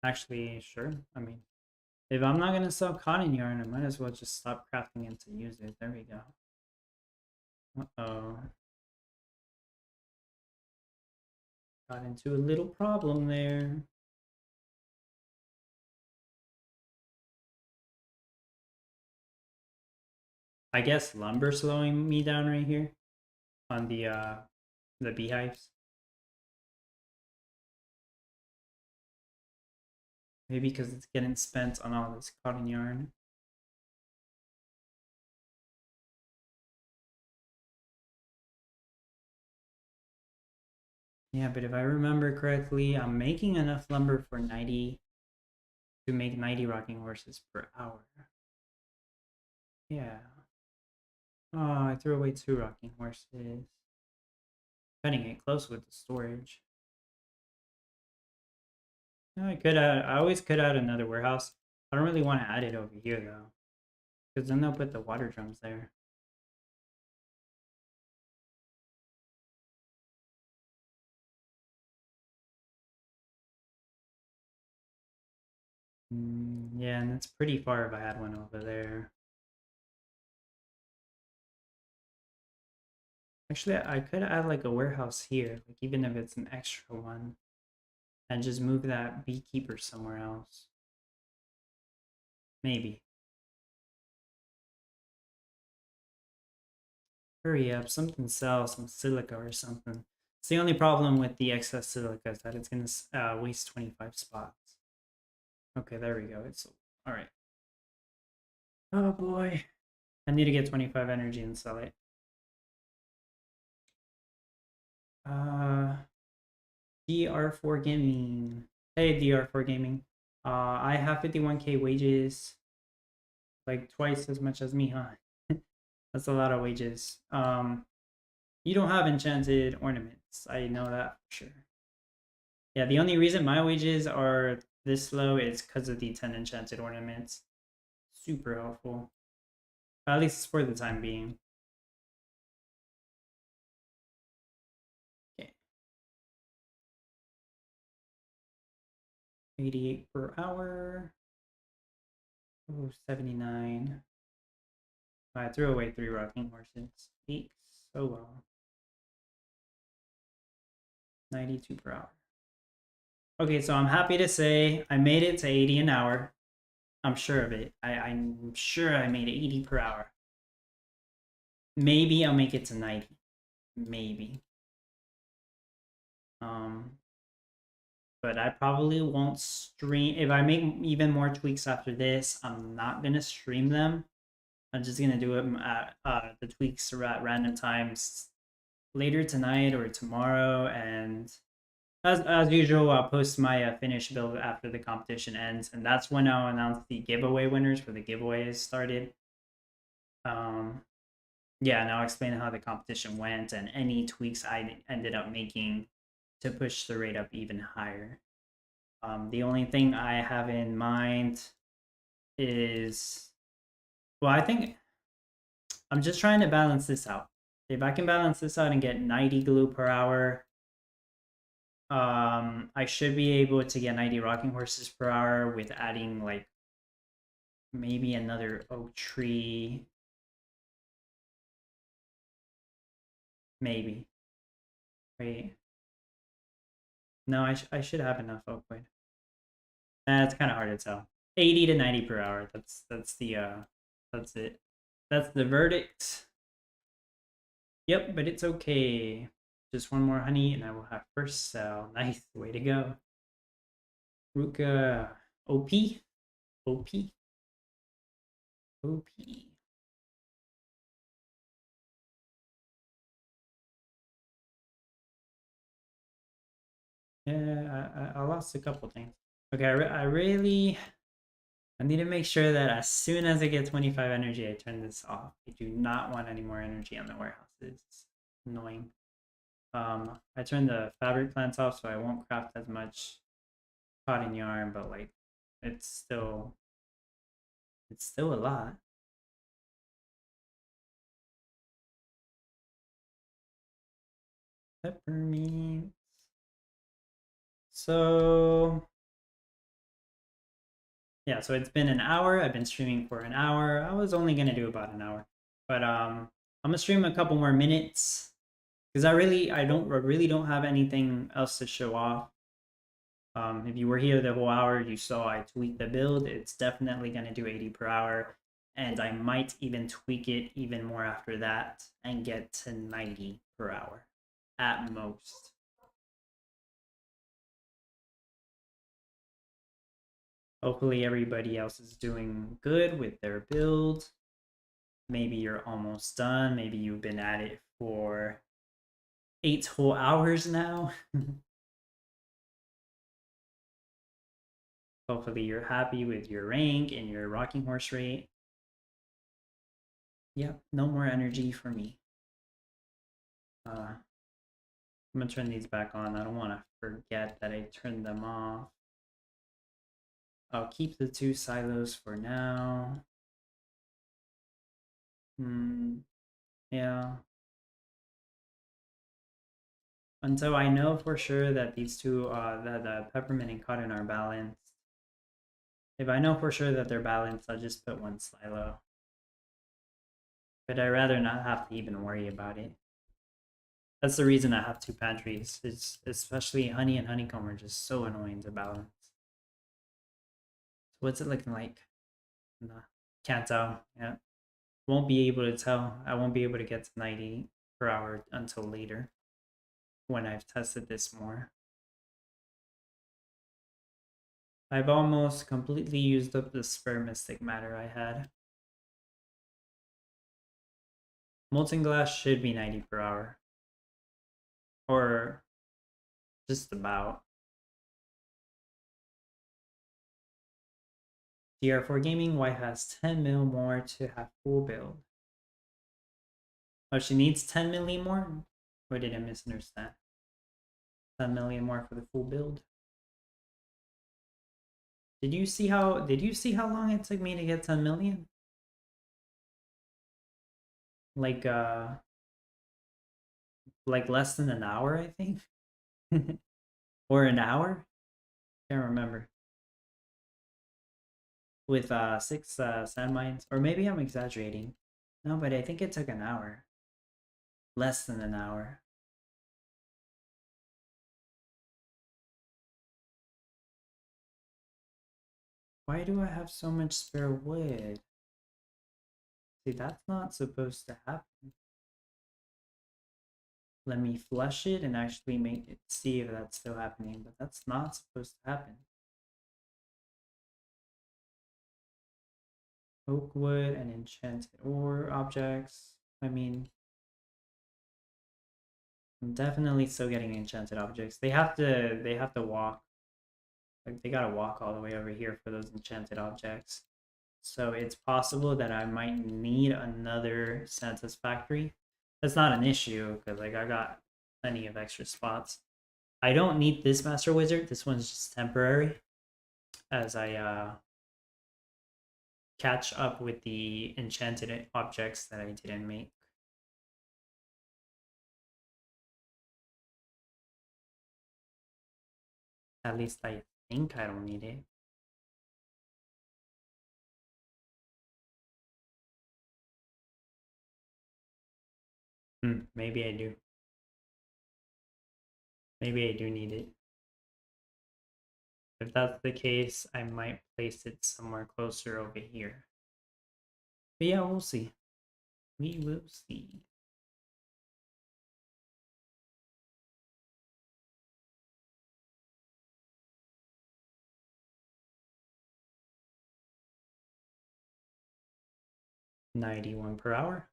Actually, sure. I mean, if I'm not gonna sell cotton yarn, I might as well just stop crafting it to use it. There we go. Uh-oh. Got into a little problem there. I guess lumber slowing me down right here on the beehives. Maybe because it's getting spent on all this cotton yarn. Yeah, but if I remember correctly, I'm making enough lumber for 90 to make 90 rocking horses per hour. Yeah. Oh, I threw away 2 rocking horses. Cutting it close with the storage. I always could add another warehouse. I don't really want to add it over here though, because then they'll put the water drums there. Yeah, and it's pretty far if I had one over there. Actually, I could add like a warehouse here, like even if it's an extra one, and just move that beekeeper somewhere else. Maybe. Hurry up, something sells, some silica or something. It's the only problem with the excess silica is that it's gonna waste 25 spots. Okay, there we go. It's all right. Oh boy, I need to get 25 energy and sell it. Uh, DR4 Gaming. Hey, DR4 Gaming. I have 51k wages, like twice as much as me, huh? That's a lot of wages. You don't have enchanted ornaments. I know that for sure. Yeah, the only reason my wages are this low is because of the 10 enchanted ornaments. Super helpful. At least for the time being. Okay. 88 per hour. Oh, 79. I threw away 3 rocking horses. Eeks. So well. 92 per hour. Okay, so I'm happy to say I made it to 80 an hour. I'm sure of it. I'm sure I made 80 per hour. Maybe I'll make it to 90. Maybe. Um, but I probably won't stream. If I make even more tweaks after this, I'm not gonna stream them. I'm just gonna do them at the tweaks are at random times later tonight or tomorrow, and as usual, I'll post my finished build after the competition ends, and that's when I'll announce the giveaway winners for the giveaway has started. Yeah, and I'll explain how the competition went and any tweaks I ended up making to push the rate up even higher. The only thing I have in mind is, well, I think I'm just trying to balance this out. If I can balance this out and get 90 glue per hour, I should be able to get 90 rocking horses per hour with adding like maybe another oak tree. Maybe. Wait. No, I should have enough oak wood. It's kind of hard to tell. 80 to 90 per hour. That's the that's it. That's the verdict. Yep, but it's okay. Just one more honey and I will have first sell. Nice, way to go. Ruka OP. OP. OP. Yeah, I lost a couple things. Okay, I really I need to make sure that as soon as I get 25 energy, I turn this off. I do not want any more energy on the warehouses. It's annoying. I turned the fabric plants off so I won't craft as much cotton yarn, but like it's still a lot. Peppermint. So yeah, so it's been an hour. I've been streaming for an hour. I was only gonna do about an hour, but I'm gonna stream a couple more minutes because I really don't have anything else to show off. If you were here the whole hour, you saw I tweaked the build. It's definitely gonna do 80 per hour, and I might even tweak it even more after that and get to 90 per hour at most. Hopefully everybody else is doing good with their build. Maybe you're almost done. Maybe you've been at it for 8 whole hours now. Hopefully you're happy with your rank and your rocking horse rate. Yep, no more energy for me. I'm gonna turn these back on. I don't want to forget that I turned them off. I'll keep the 2 silos for now. Yeah. Until I know for sure that these two, that the peppermint and cotton are balanced. If I know for sure that they're balanced, I'll just put one silo. But I'd rather not have to even worry about it. That's the reason I have two pantries. It's especially honey and honeycomb are just so annoying to balance. So what's it looking like? Nah, can't tell. Yeah, won't be able to tell. I won't be able to get to 90 per hour until later when I've tested this more. I've almost completely used up the spermistic matter I had. Molten glass should be 90 per hour. Or just about. DR4 Gaming, White has 10 mil more to have full build. Oh, she needs 10 million more? Or did I misunderstand? 10 million more for the full build. Did you see how long it took me to get 10 million? Like less than an hour, I think. Or an hour? Can't remember. With 6 sand mines. Or maybe I'm exaggerating. No, but I think it took an hour. Less than an hour. Why do I have so much spare wood? See, that's not supposed to happen. Let me flush it and actually make it see if that's still happening, but that's not supposed to happen. Oak wood and enchanted ore objects. I mean, I'm definitely still getting enchanted objects. They have to walk. Like they gotta walk all the way over here for those enchanted objects. So it's possible that I might need another Santa's factory. That's not an issue because like I got plenty of extra spots. I don't need this master wizard. This one's just temporary as I catch up with the enchanted objects that I didn't make. At least I think I don't need it. Maybe I do. Maybe I do need it. If that's the case, I might place it somewhere closer over here. But yeah, we'll see. We will see. $91 per hour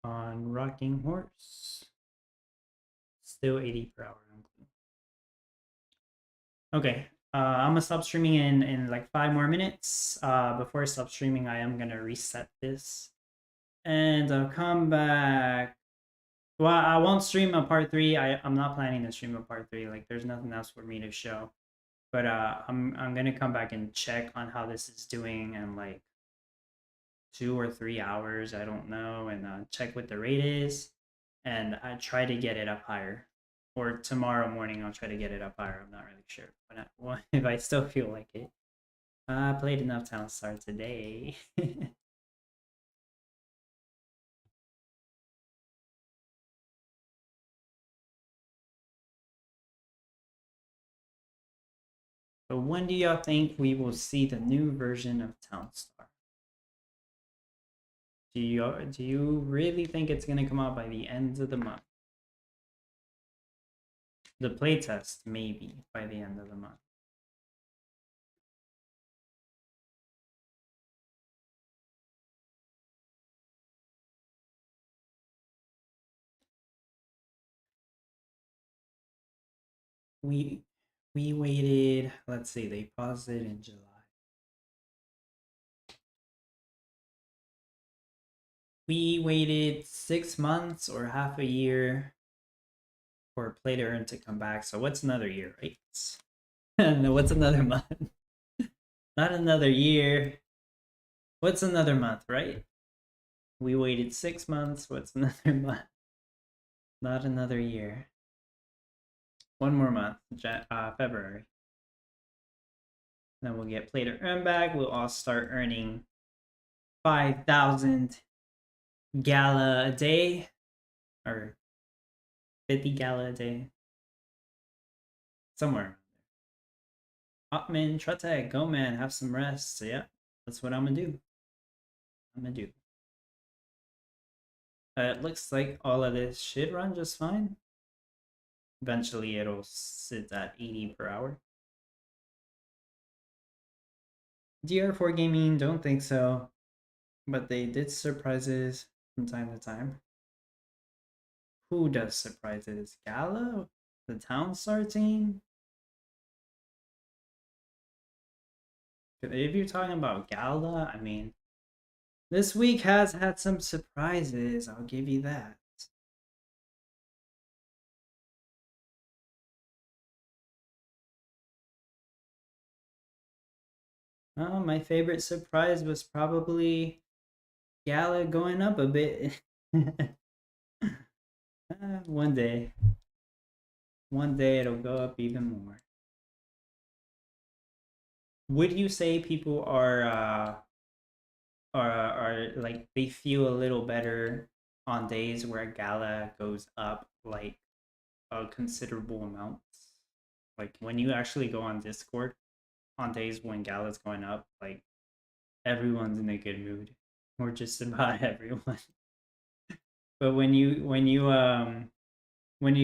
on Rocking Horse. Still 80 per hour. Okay, I'm gonna stop streaming in like 5 more minutes. Before I stop streaming, I am gonna reset this, and I'll come back. Well, I won't stream a part 3. I'm not planning to stream a part 3. Like, there's nothing else for me to show. But I'm gonna come back and check on how this is doing in like 2 or 3 hours. I don't know, and check what the rate is, and I try to get it up higher. Or tomorrow morning, I'll try to get it up higher. I'm not really sure, but if I still feel like it. I played enough Town Star today. But when do y'all think we will see the new version of Town Star? Do you really think it's gonna come out by the end of the month? The playtest, maybe by the end of the month. We waited. Let's see. They paused it in July. We waited 6 months or half a year for Play to Earn to come back. So what's another year, right? And what's another month? Not another year. What's another month, right? We waited 6 months. What's another month? Not another year. One more month, February. Then we'll get play to earn back. We'll all start earning 5,000 Gala a day, or 50 Gala a day, somewhere. Hotman, Trutag, go man, have some rest. So yeah, that's what I'm gonna do. It looks like all of this should run just fine. Eventually it'll sit at 80 per hour. DR4 Gaming, don't think so. But they did surprises from time to time. Who does surprises? Gala? The Town Star team? If you're talking about Gala, I mean, this week has had some surprises, I'll give you that. My favorite surprise was probably Gala going up a bit. One day. One day it'll go up even more. Would you say people are like they feel a little better on days where Gala goes up like a considerable amount? Like when you actually go on Discord on days when Gala's going up, like everyone's in a good mood, or just about everyone. But when you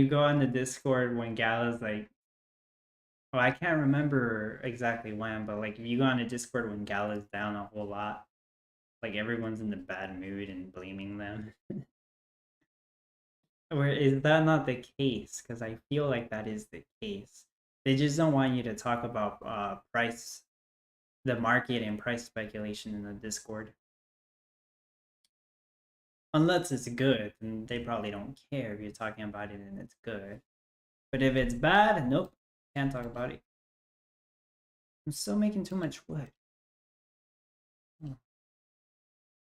go on the Discord when Gala's like, well, I can't remember exactly when, but like if you go on a Discord when Gala's down a whole lot, like everyone's in the bad mood and blaming them. Or is that not the case? Because I feel like that is the case. They just don't want you to talk about price, the market and price speculation in the Discord. Unless it's good, and they probably don't care if you're talking about it and it's good. But if it's bad, nope, can't talk about it. I'm still making too much wood.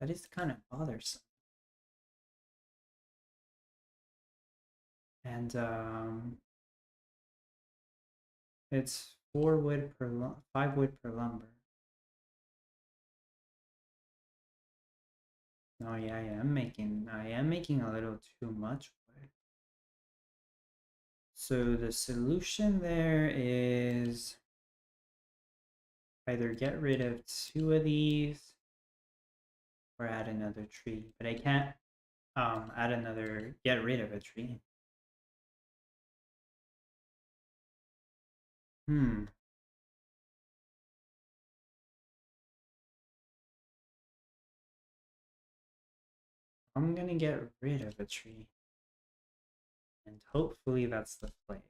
That is kind of bothersome. And it's 5 wood per lumber. Oh yeah, I am making a little too much wood. So the solution there is either get rid of 2 of these or add another tree. But I can't get rid of a tree. I'm gonna get rid of a tree. And hopefully that's the play.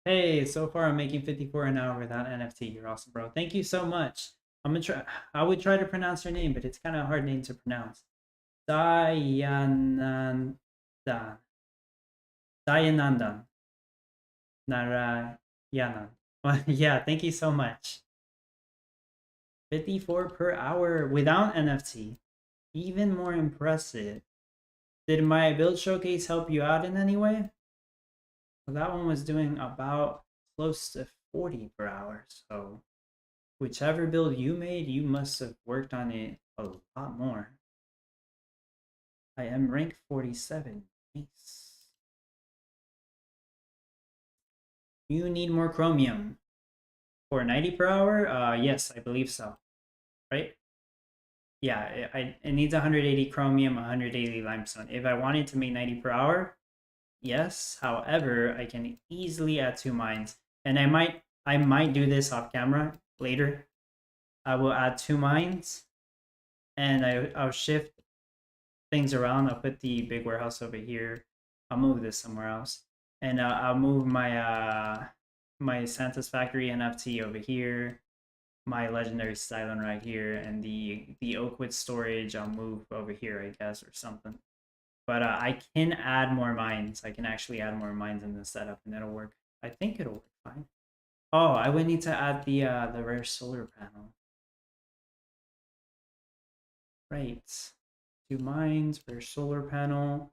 Hey, so far I'm making 54 an hour without NFT. You're awesome, bro. Thank you so much. I'm gonna try. I would try to pronounce your name, but it's kind of a hard name to pronounce. Dayanandan. Dayanandan. Narayanan. Yeah, thank you so much. 54 per hour without NFT. Even more impressive. Did my build showcase help you out in any way? Well, that one was doing about close to 40 per hour. So whichever build you made, you must have worked on it a lot more. I am rank 47. Nice. You need more chromium. For 90 per hour? Yes, I believe so. Right? Yeah, it needs 180 chromium, 180 limestone. If I wanted to make 90 per hour, yes. However, I can easily add 2 mines. And I might do this off camera later. I will add 2 mines and I'll shift things around. I'll put the big warehouse over here. I'll move this somewhere else. And I'll move my my Santa's Factory NFT over here, my legendary Stylon right here, and the Oakwood storage I'll move over here, I guess, or something. But I can add more mines. I can actually add more mines in the setup, and it'll work. I think it'll work fine. Oh, I would need to add the rare solar panel. Right. 2 mines, rare solar panel.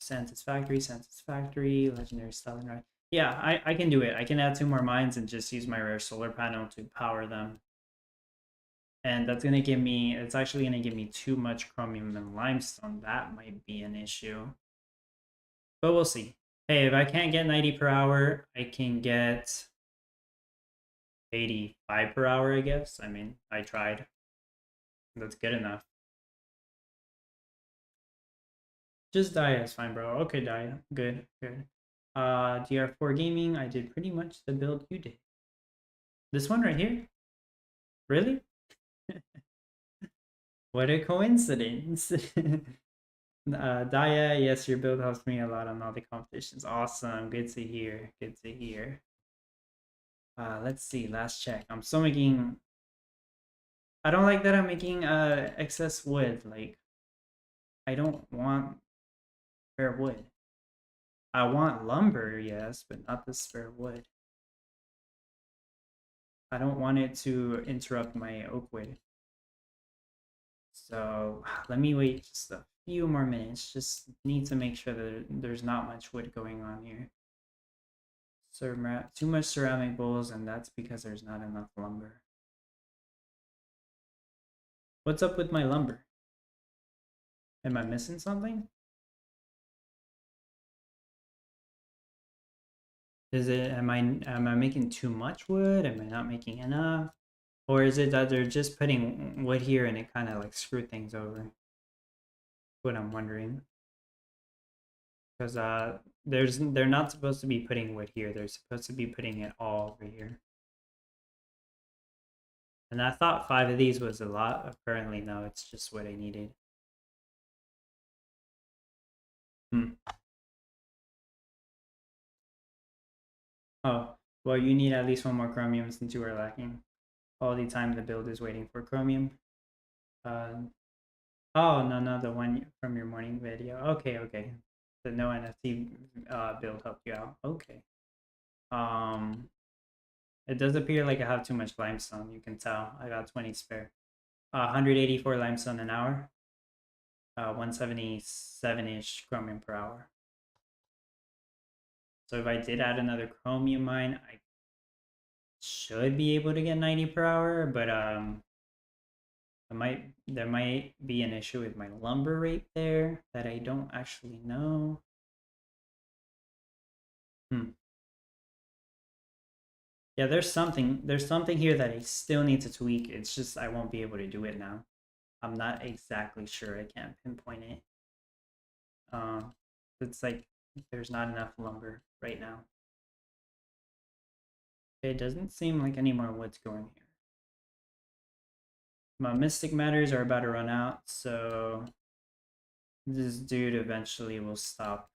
Satisfactory, legendary stellar right. Yeah, I can do it. I can add 2 more mines and just use my rare solar panel to power them. And that's gonna give me, it's actually gonna give me too much chromium and limestone. That might be an issue. But we'll see. Hey, if I can't get 90 per hour, I can get 85 per hour, I guess. I mean, I tried. That's good enough. Just Dia is fine, bro. Okay, Dia. Good, good. DR4 Gaming, I did pretty much the build you did. This one right here? Really? What a coincidence. Dia, yes, your build helps me a lot on all the competitions. Awesome. Good to hear. Good to hear. Let's see. Last check. I'm still making... I don't like that I'm making excess wood. Like, I don't want spare wood. I want lumber, yes, but not the spare wood. I don't want it to interrupt my oak wood. So let me wait just a few more minutes. Just need to make sure that there's not much wood going on here. Too much ceramic bowls, and that's because there's not enough lumber. What's up with my lumber? Am I missing something? Is it, am I making too much wood? Am I not making enough? Or is it that they're just putting wood here and it kind of like screwed things over? What I'm wondering. Because they're not supposed to be putting wood here. They're supposed to be putting it all over here. And I thought 5 of these was a lot. Apparently, no, it's just what I needed. Oh, well, you need at least 1 more chromium since you are lacking. All the time the build is waiting for chromium. Oh, no, the one from your morning video. Okay, okay. The no NFT build helped you out. Okay. It does appear like I have too much limestone. You can tell. I got 20 spare. 184 limestone an hour. 177-ish chromium per hour. So if I did add another chromium mine, I should be able to get 90 per hour, but there might be an issue with my lumber rate there that I don't actually know. Yeah, there's something here that I still need to tweak. It's just I won't be able to do it now. I'm not exactly sure. I can't pinpoint it. It's like there's not enough lumber right now. It doesn't seem like any more wood's going here. My mystic matters are about to run out, so this dude eventually will stop.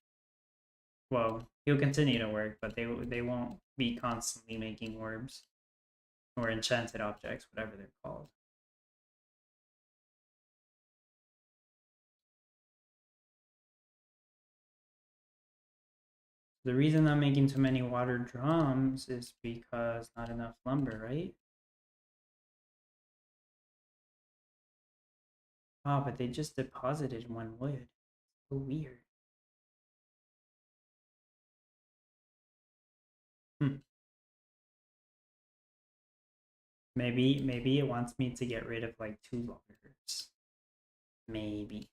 Well, he'll continue to work, but they won't be constantly making orbs or enchanted objects, whatever they're called. The reason I'm making too many water drums is because not enough lumber, right? Oh, but they just deposited 1 wood. So weird. Maybe it wants me to get rid of like 2 loggers. Maybe.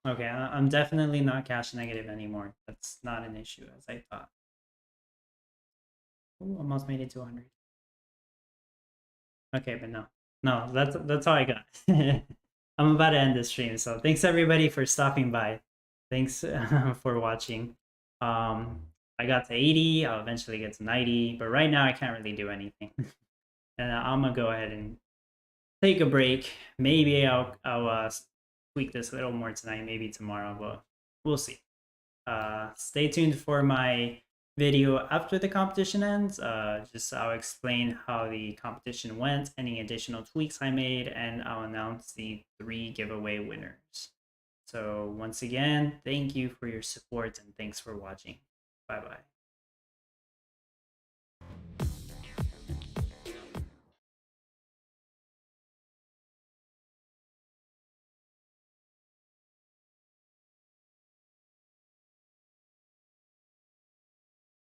Okay, I'm definitely not cash negative anymore. That's not an issue as I thought. Ooh, almost made it to 100. Okay, but no, that's all I got. I'm about to end the stream, so thanks everybody for stopping by. Thanks for watching. I got to 80. I'll eventually get to 90, but right now I can't really do anything. And I'm gonna go ahead and take a break. Maybe I'll tweak this a little more tonight, maybe tomorrow, but we'll see. Stay tuned for my video after the competition ends. Just I'll explain how the competition went, any additional tweaks I made, and I'll announce the 3 giveaway winners. So once again, thank you for your support and thanks for watching. Bye-bye.